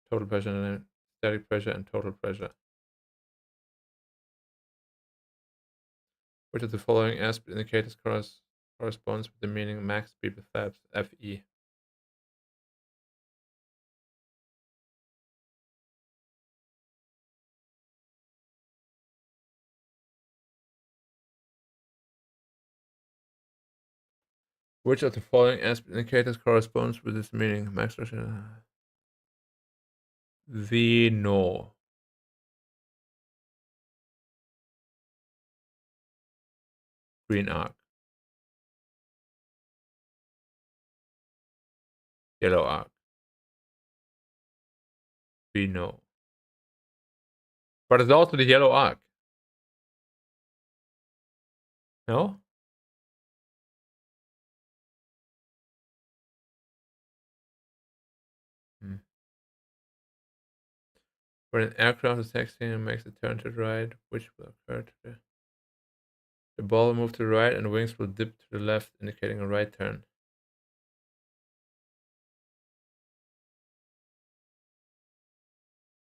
[SPEAKER 1] total pressure and static pressure and total pressure. Which of the following airspeed indicators corresponds with the meaning max speed with flaps FE? Which of the following airspeed indicators corresponds with this meaning max pressure? V no. Green arc. Yellow arc. V no. But it's also the yellow arc. No? Hmm. When an aircraft is taxiing and makes a turn to the right, which will occur to the ball will move to the right and the wings will dip to the left, indicating a right turn.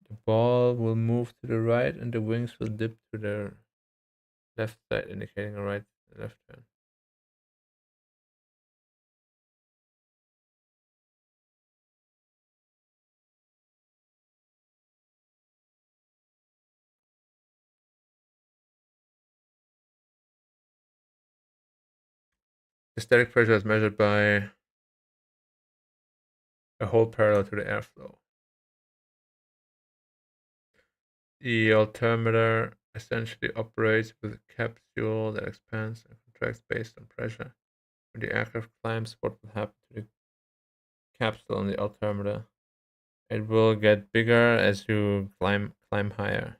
[SPEAKER 1] The ball will move to the right and the wings will dip to the left side, indicating a right left turn. The static pressure is measured by a hole parallel to the airflow. The altimeter essentially operates with a capsule that expands and contracts based on pressure. When the aircraft climbs, what will happen to the capsule on the altimeter? It will get bigger as you climb higher.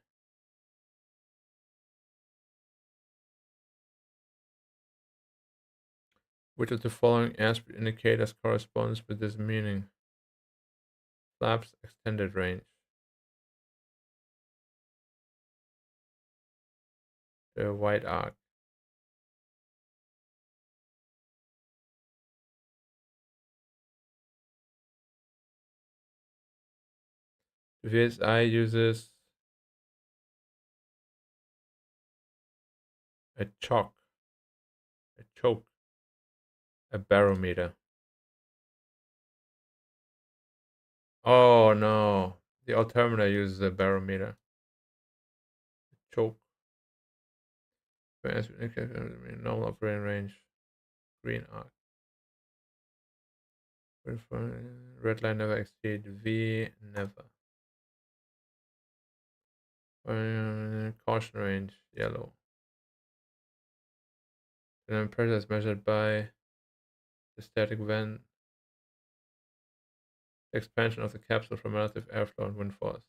[SPEAKER 1] Which of the following airspeed indicators corresponds with this meaning? Flaps extended range. The wide arc. The VSI uses a choke, a barometer. Oh no, the altimeter uses a barometer. Choke. Normal operating range. Green arc. Red line never exceed. V never. Caution range, yellow. And pressure is measured by the static vent expansion of the capsule from relative airflow and wind force.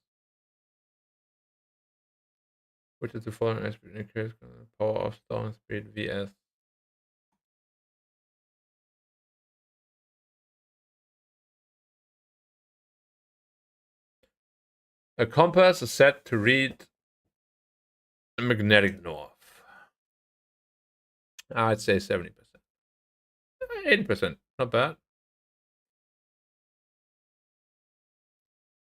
[SPEAKER 1] Which is the following aspect indicates power of stalling speed Vs. A compass is set to read magnetic north. I'd say 70%. 80%. Not bad.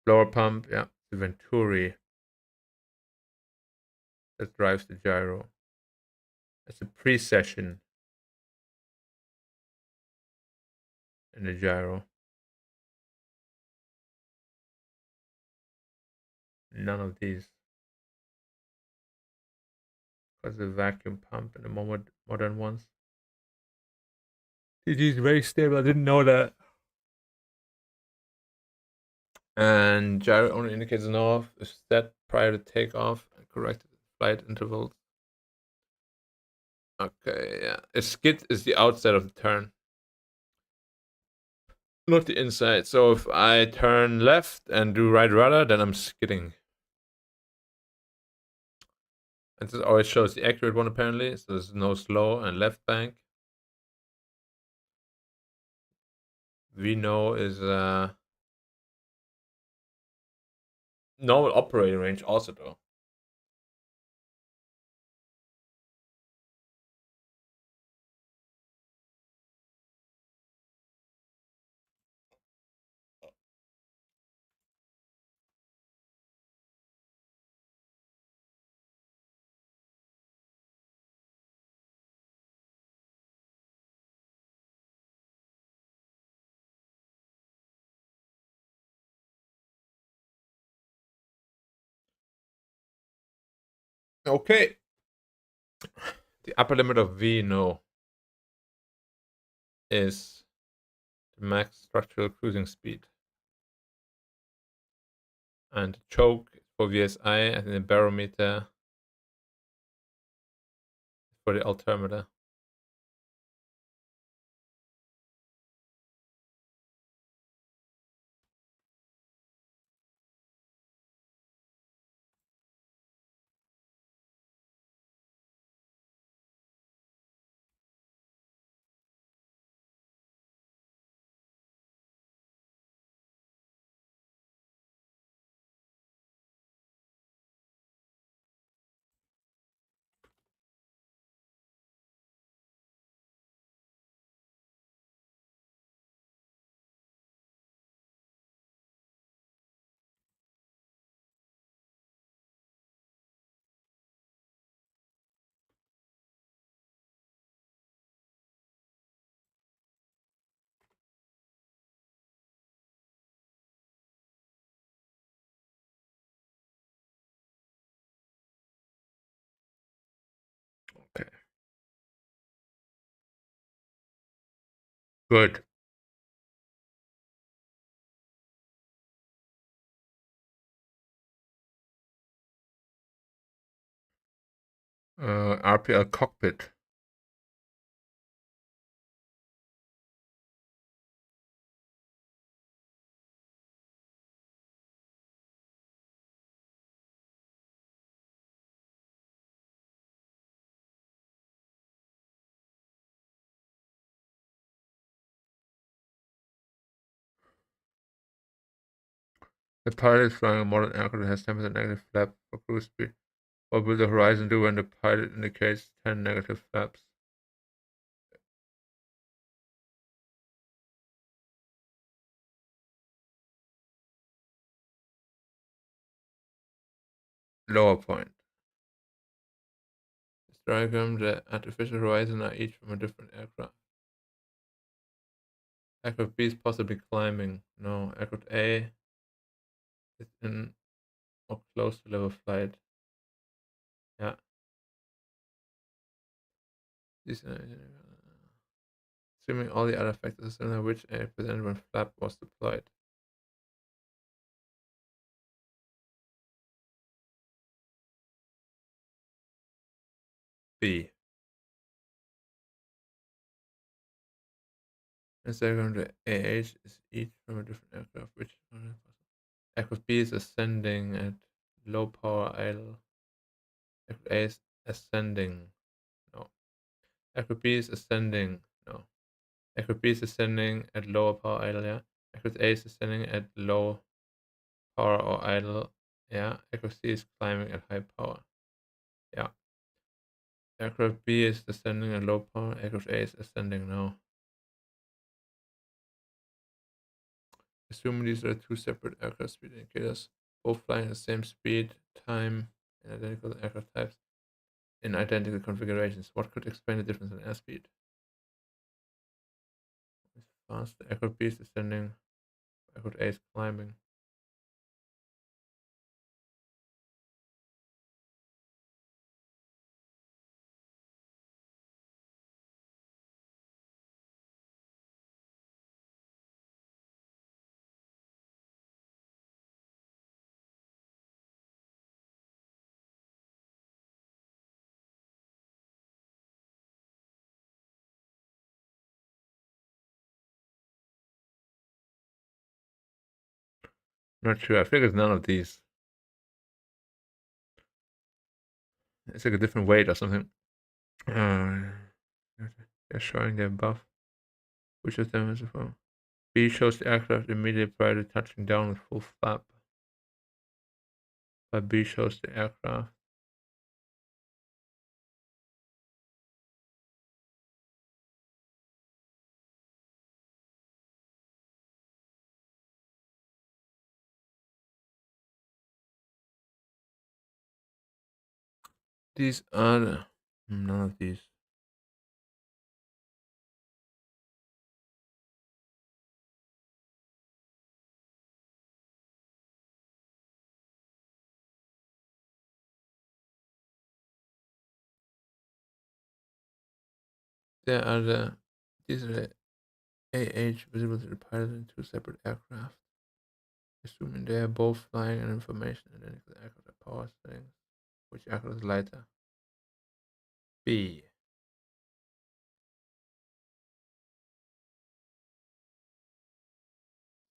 [SPEAKER 1] Blower pump, yeah. The Venturi that drives the gyro. That's a precession in the gyro. None of these. Because the vacuum pump and the more modern ones. DG is very stable. I didn't know that. And gyro only indicates north is set prior to takeoff and corrected flight intervals. Okay, yeah. A skid is the outside of the turn, not the inside. So if I turn left and do right rudder, then I'm skidding. And this always shows the accurate one apparently. So there's no slow and left bank. We know is normal operating range also though. Okay. The upper limit of V no is the max structural cruising speed. And choke for VSI and the barometer for the altimeter. Okay. Good. RPL cockpit. The pilot is flying a modern aircraft that has 10% negative flap for cruise speed. What will the horizon do when the pilot indicates 10 negative flaps? Lower point. This diagram, the artificial horizon are each from a different aircraft. Aircraft B is possibly climbing. No. Aircraft A is in or close to level flight. Yeah. These assuming all the other factors are similar, which A presented when flap was deployed. B. And second, the AH is each from a different aircraft. Which aircraft B is ascending at low power idle. Aircraft A is ascending. No. Aircraft B is ascending. No. Aircraft B is ascending at lower power idle. Yeah. Aircraft A is ascending at low power or idle. Yeah. Aircraft C is climbing at high power. Yeah. Aircraft B is ascending at low power. Aircraft A is ascending now. Assuming these are two separate aircraft speed indicators, both flying at the same speed, time, and identical aircraft types in identical configurations. What could explain the difference in airspeed? It's fast. Aircraft B is ascending. Aircraft A is climbing. Not sure. I think it's none of these. It's like a different weight or something. They're showing the above. Which of them is the phone? B shows the aircraft immediately prior to touching down with full flap. But B shows the aircraft. These are none of these. These are the AH visible to the pilot in two separate aircraft. Assuming they are both flying an information identical aircraft at power settings. Which aircraft is lighter? B.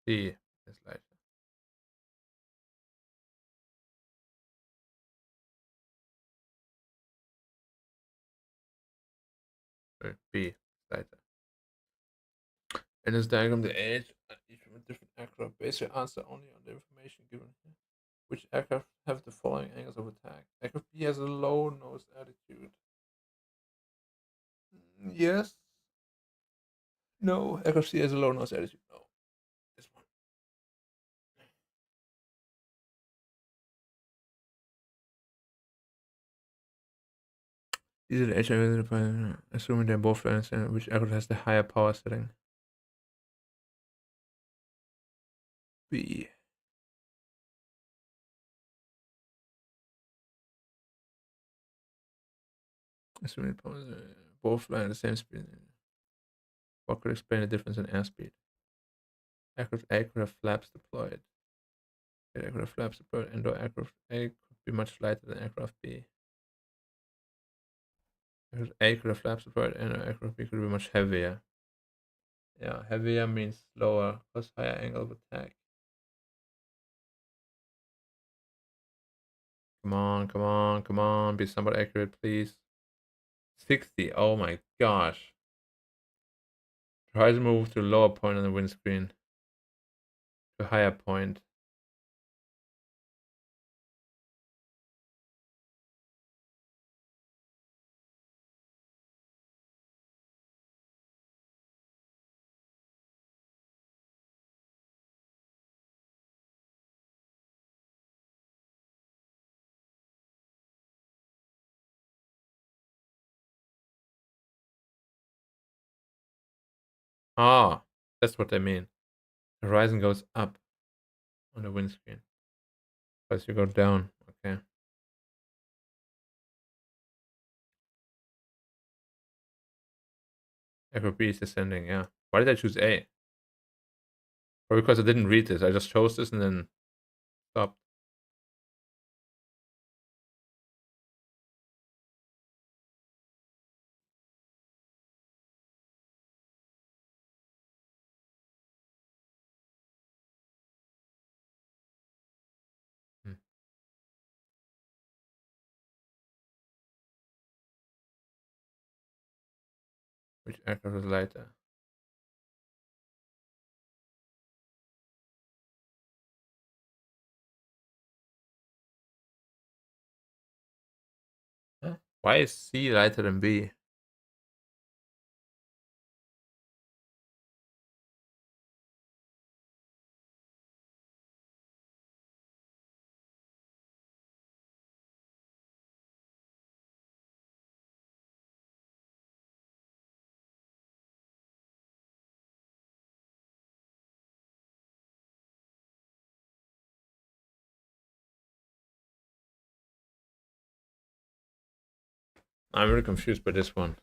[SPEAKER 1] C is lighter. B is lighter. In this diagram, the AH and each from a different aircraft base your answer only on the information given here. Which aircraft have the following angles of attack? Aircraft B has a low nose attitude. Yes. No. Aircraft C has a low nose attitude. No. This one. These are the HIV, assuming they're both friends, and which aircraft has the higher power setting? B. Assuming both fly at the same speed. What could explain the difference in airspeed? Aircraft flaps deployed. Aircraft flaps deployed. Indoor aircraft A could be much lighter than aircraft B. Aircraft A could have flaps deployed. Indoor aircraft B could be much heavier. Yeah, heavier means slower, plus higher angle of attack. Come on, come on, come on. Be somewhat accurate, please. 60. Oh my gosh. Try to move to a lower point on the windscreen. To a higher point. Ah, that's what I mean. The horizon goes up on the windscreen. As you go down. Okay. Aircraft B is descending, yeah. Why did I choose A? Or because I didn't read this. I just chose this and then stopped. Which aircraft is lighter? Huh? Why is C lighter than B? I'm really confused by this one.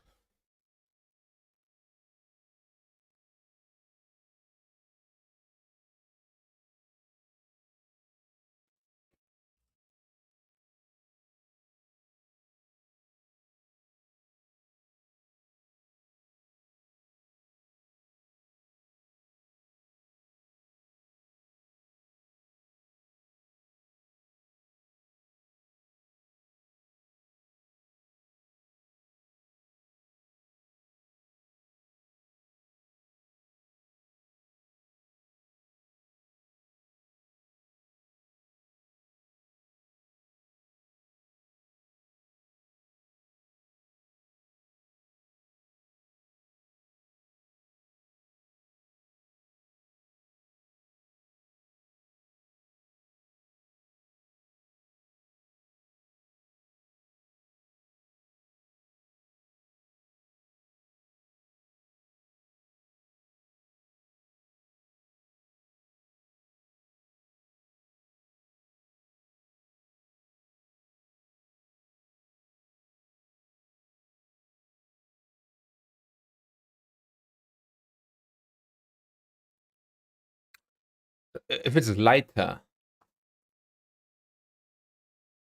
[SPEAKER 1] If it's lighter,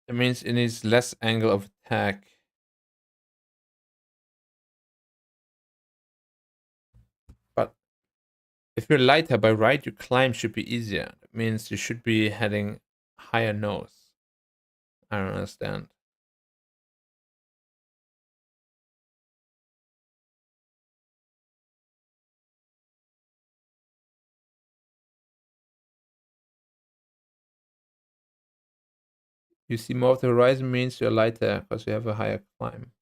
[SPEAKER 1] it means it needs less angle of attack. But if you're lighter by right, your climb should be easier. That means you should be heading higher nose. I don't understand. You see more of the horizon means you're lighter because you have a higher climb.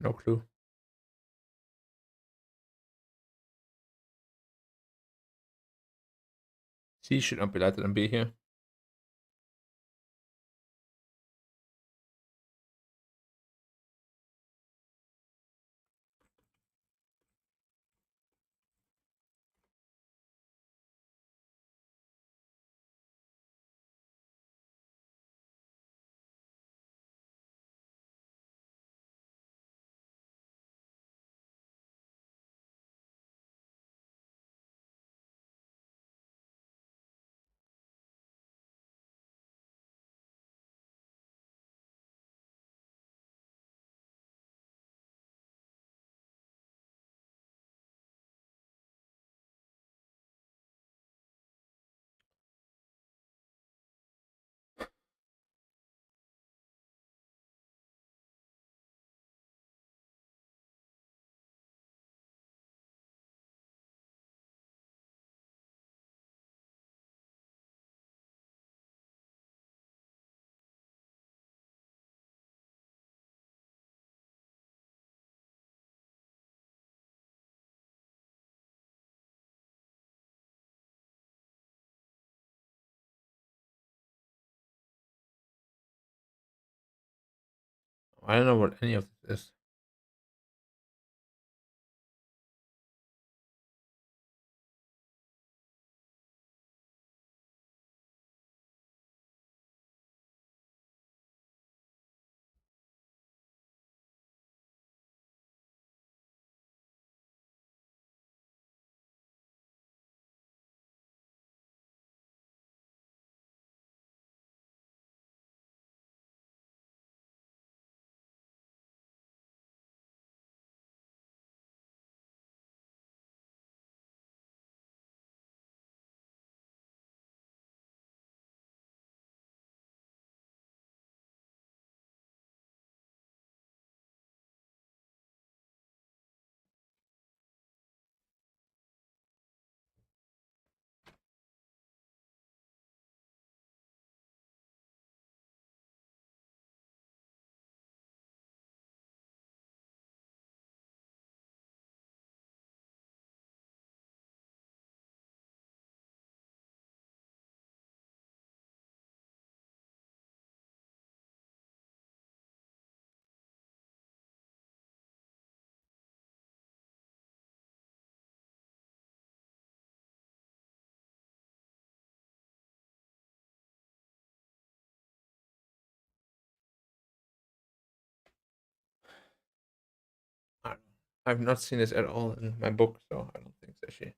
[SPEAKER 1] No clue. C should not be lighter than B here. I don't know what any of this is. I don't know. I've not seen this at all in my book, so I don't think so. She.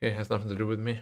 [SPEAKER 1] Okay, has nothing to do with me.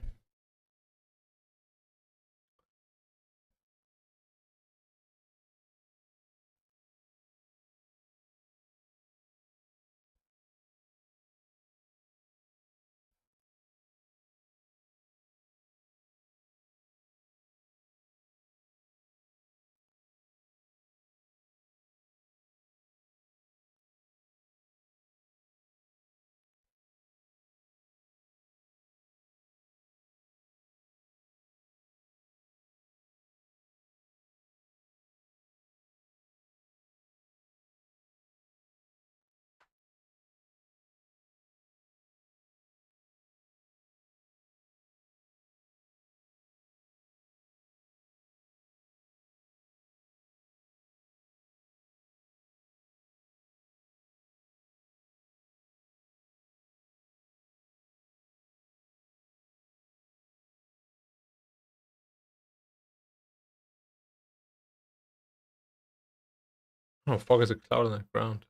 [SPEAKER 1] Oh, fuck is a cloud on the ground?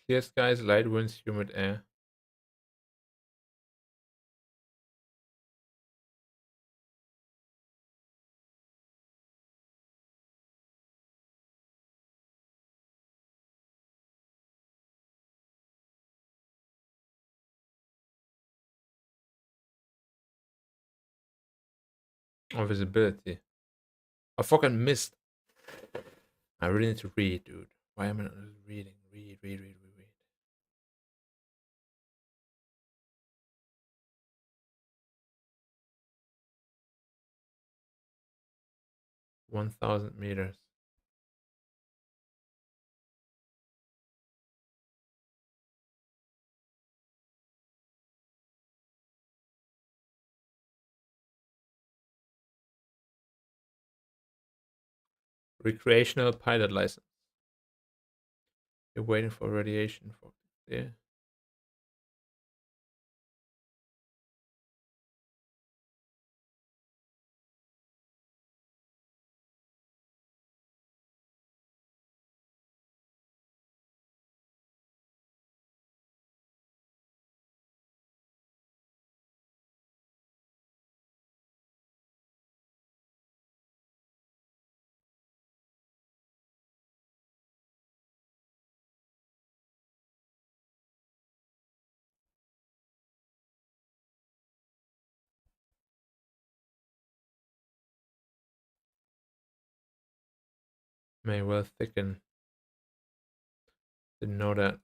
[SPEAKER 1] Clear skies, light winds, humid air. Oh, visibility. I fucking missed. I really need to read, dude. Why am I not reading? Read. 1,000 meters. Recreational pilot license. You're waiting for radiation for yeah. May well thicken. Didn't know that.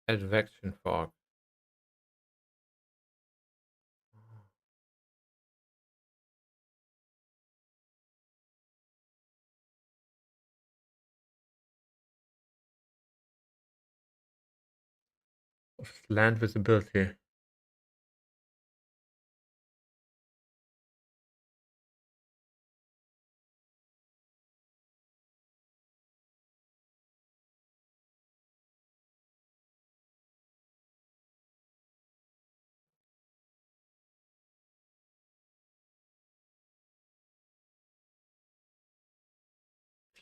[SPEAKER 1] Advection fog. Of land visibility.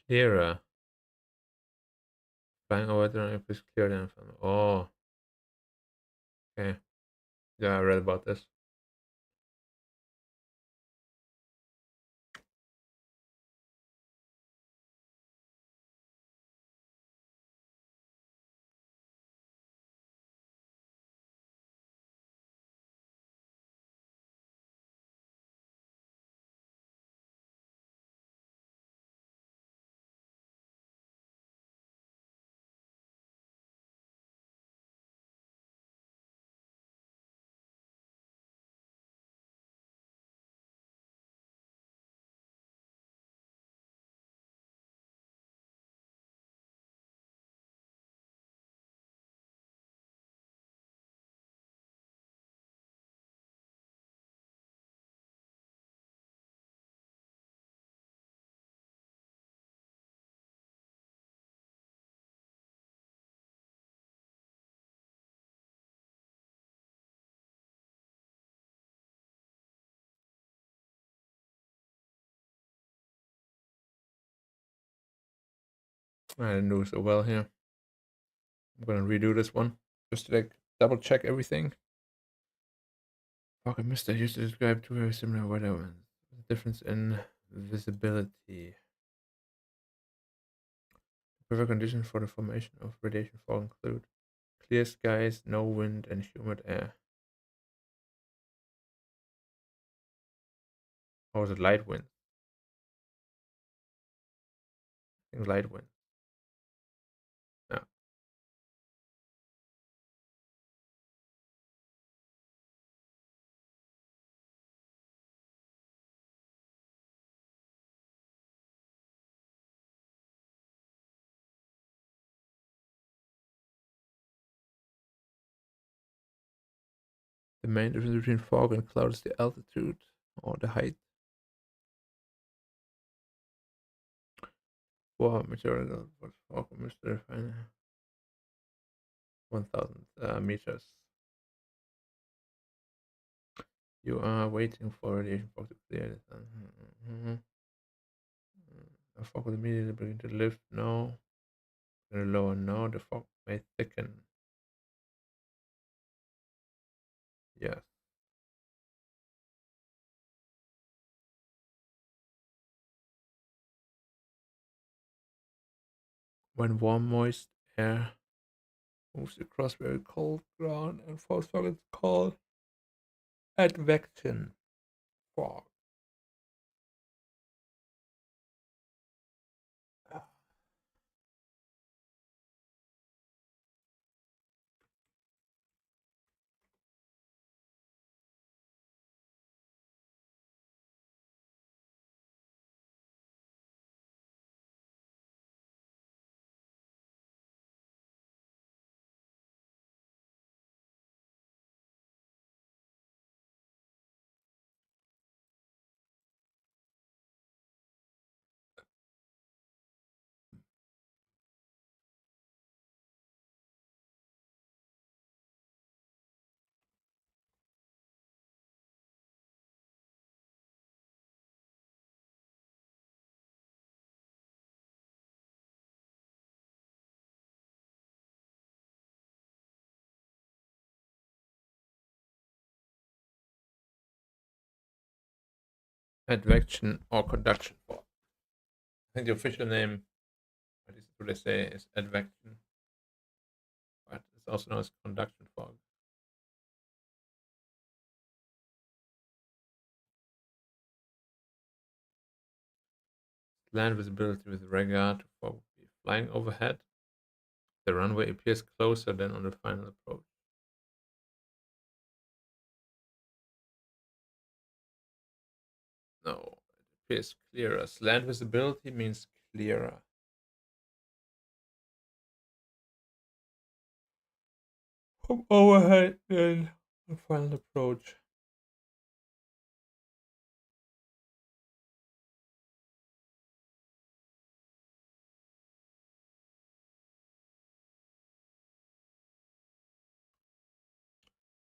[SPEAKER 1] Clearer. Flying over the if it's clearer than from. Oh, okay. Yeah, I read about this. I didn't do so well here. I'm gonna redo this one just to like double check everything. Fucking mist I used to describe two very similar weather. The difference in visibility. Perfect conditions for the formation of radiation fog include clear skies, no wind, and humid air. Or was it light wind? I think light wind. Yeah. The main difference between fog and cloud is the altitude or the height. For material for fog and mist, 1,000 meters. You are waiting for radiation fog to clear. The fog will immediately begin to lift. No. Going to lower. No. The fog may thicken. Yes. When warm, moist air moves across very cold ground and falls fog, it's called advection fog. Advection or conduction fog. I think the official name, at least what they say, is advection, but it's also known as conduction fog. Land visibility with regard to fog would be flying overhead. The runway appears closer than on the final approach. No, it appears clearer. Land visibility means clearer. From overhead than the final approach.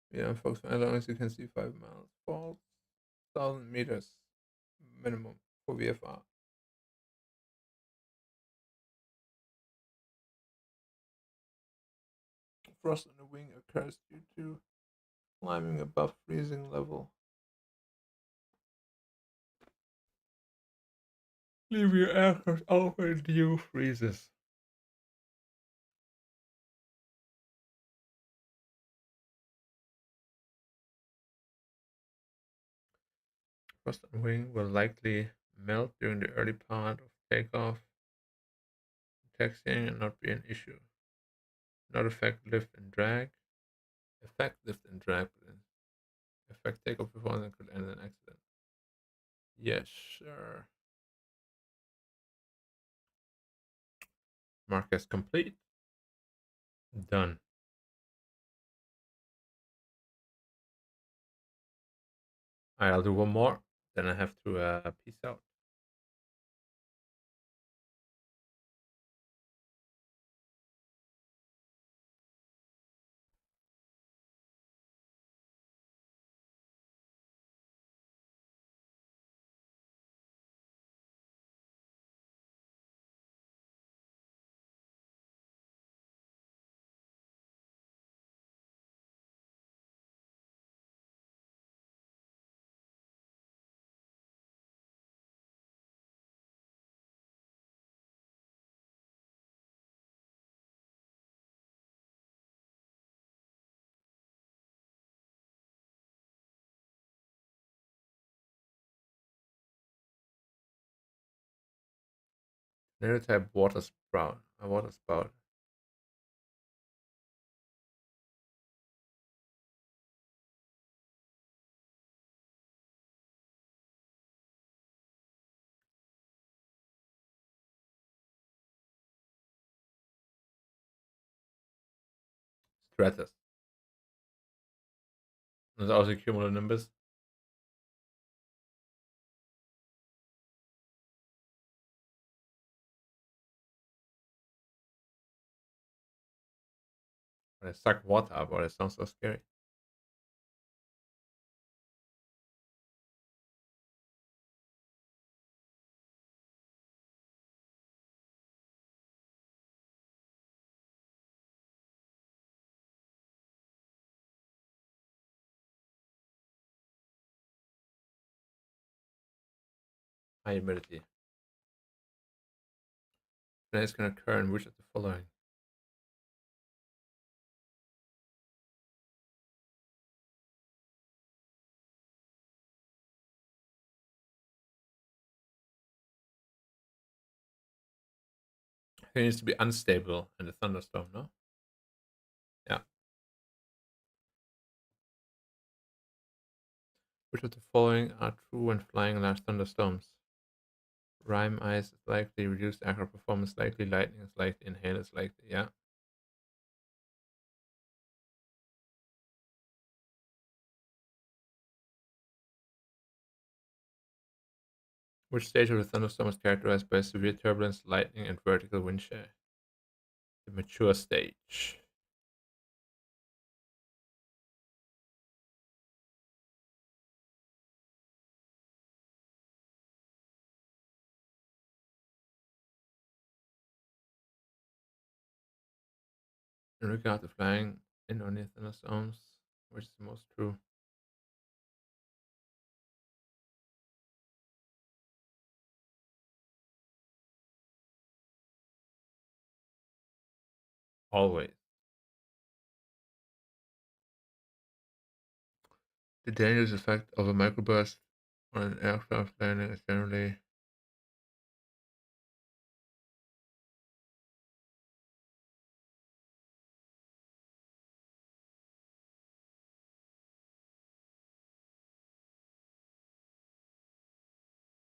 [SPEAKER 1] Yeah, folks, as long as you can see 5 miles, 4,000 meters minimum for VFR. Frost on the wing occurs due to climbing above freezing level. Leave your aircraft open dew freezes. Frost on wing will likely melt during the early part of takeoff, taxiing, and not be an issue. Not affect lift and drag. Affect lift and drag, but affect takeoff performance and could end in an accident. Yes, sir. Mark as complete. Done. I'll do one more. Then I have to peace out. Another type water sprout. A water spout. Stratus. There's also cumulonimbus. But I suck water up, or it sounds so scary. High humidity. Flare can occur in which of the following? It needs to be unstable in a thunderstorm, no? Yeah. Which of the following are true when flying large thunderstorms? Rime ice is likely, reduced aircraft performance likely, lightning is likely, and hail is likely. Yeah. Which stage of the thunderstorm is characterized by severe turbulence, lightning, and vertical wind shear? The mature stage. In regard to flying in or near thunderstorms, which is the most true? Always. The dangerous effect of a microburst on an aircraft landing is generally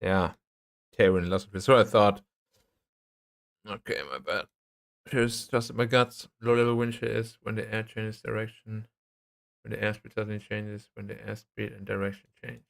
[SPEAKER 1] yeah, tailwind loss of. So I thought, okay, my bad. Here's just my guts. Low level wind shear is when the air changes direction, when the airspeed suddenly changes, when the airspeed and direction change.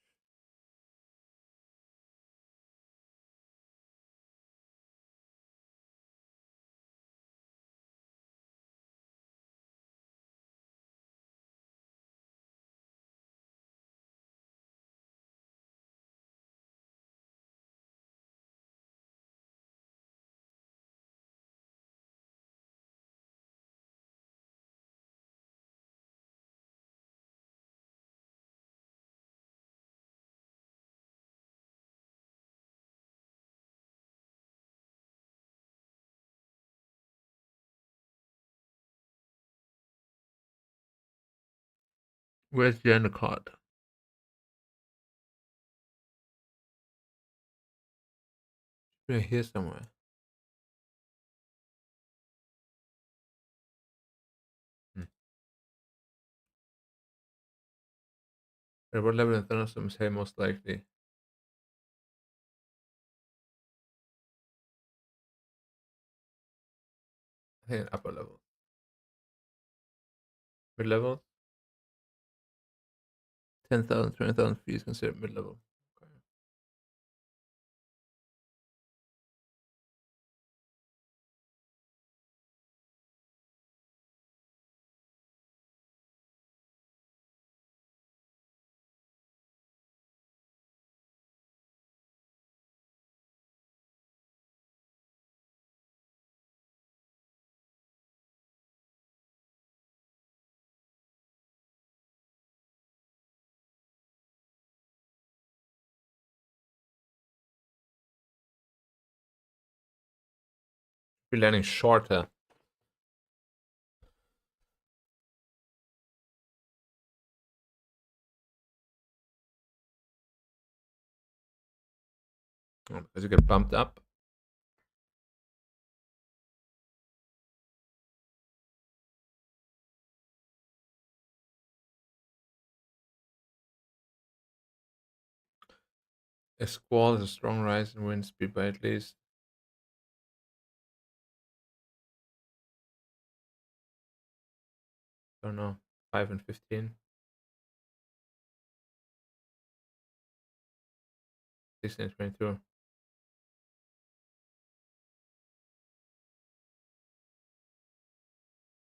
[SPEAKER 1] Where's the undercard? Yeah, here somewhere. Hmm. At what level in thunderstorms hail most likely? I think upper level. Mid level? 10,000, 20,000 feet is considered mid level. Okay. We're landing shorter. As you get bumped up. A squall is a strong rise in wind speed by at least, I don't know, 5 and 15, 16 and 22.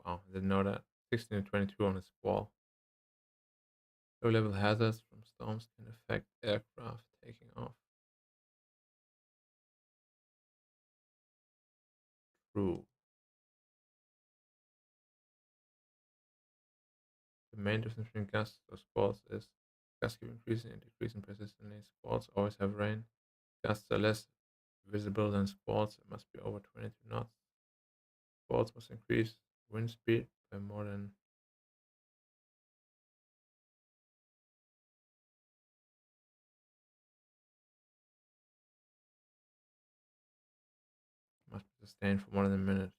[SPEAKER 1] Wow, I didn't know that. 16 and 22 on a squall. Low level hazards from storms can affect aircraft taking off. True. The main difference between gusts or squalls is gusts keep increasing and decreasing persistently. Squalls always have rain. Gusts are less visible than squalls. It must be over 22 knots. Squalls must increase wind speed by more than must be sustained for more than a minute.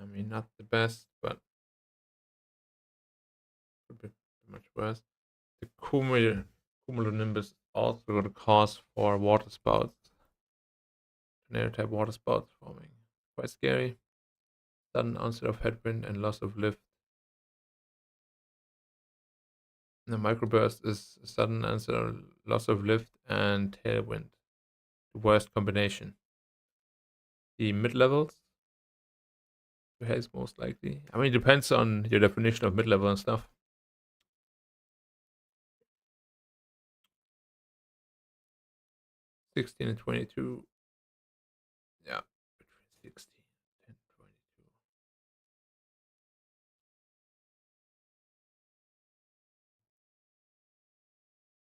[SPEAKER 1] I mean, not the best, but could be much worse. The cumulonimbus is also the cause for water spouts, tornado type water spouts forming. Quite scary. Sudden onset of headwind and loss of lift. The microburst is sudden onset of loss of lift and tailwind. The worst combination. The mid levels, is most likely. I mean, it depends on your definition of mid level and stuff. 16 and 22. Yeah, between 16 and 22.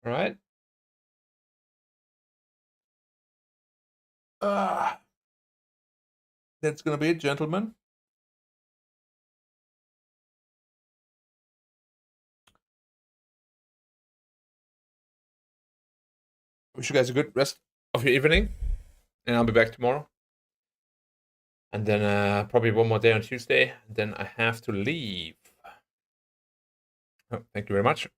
[SPEAKER 1] All right. Ah. that's gonna be it, gentlemen. Wish you guys a good rest of your evening, and I'll be back tomorrow. And then probably one more day on Tuesday. Then I have to leave. Oh, thank you very much.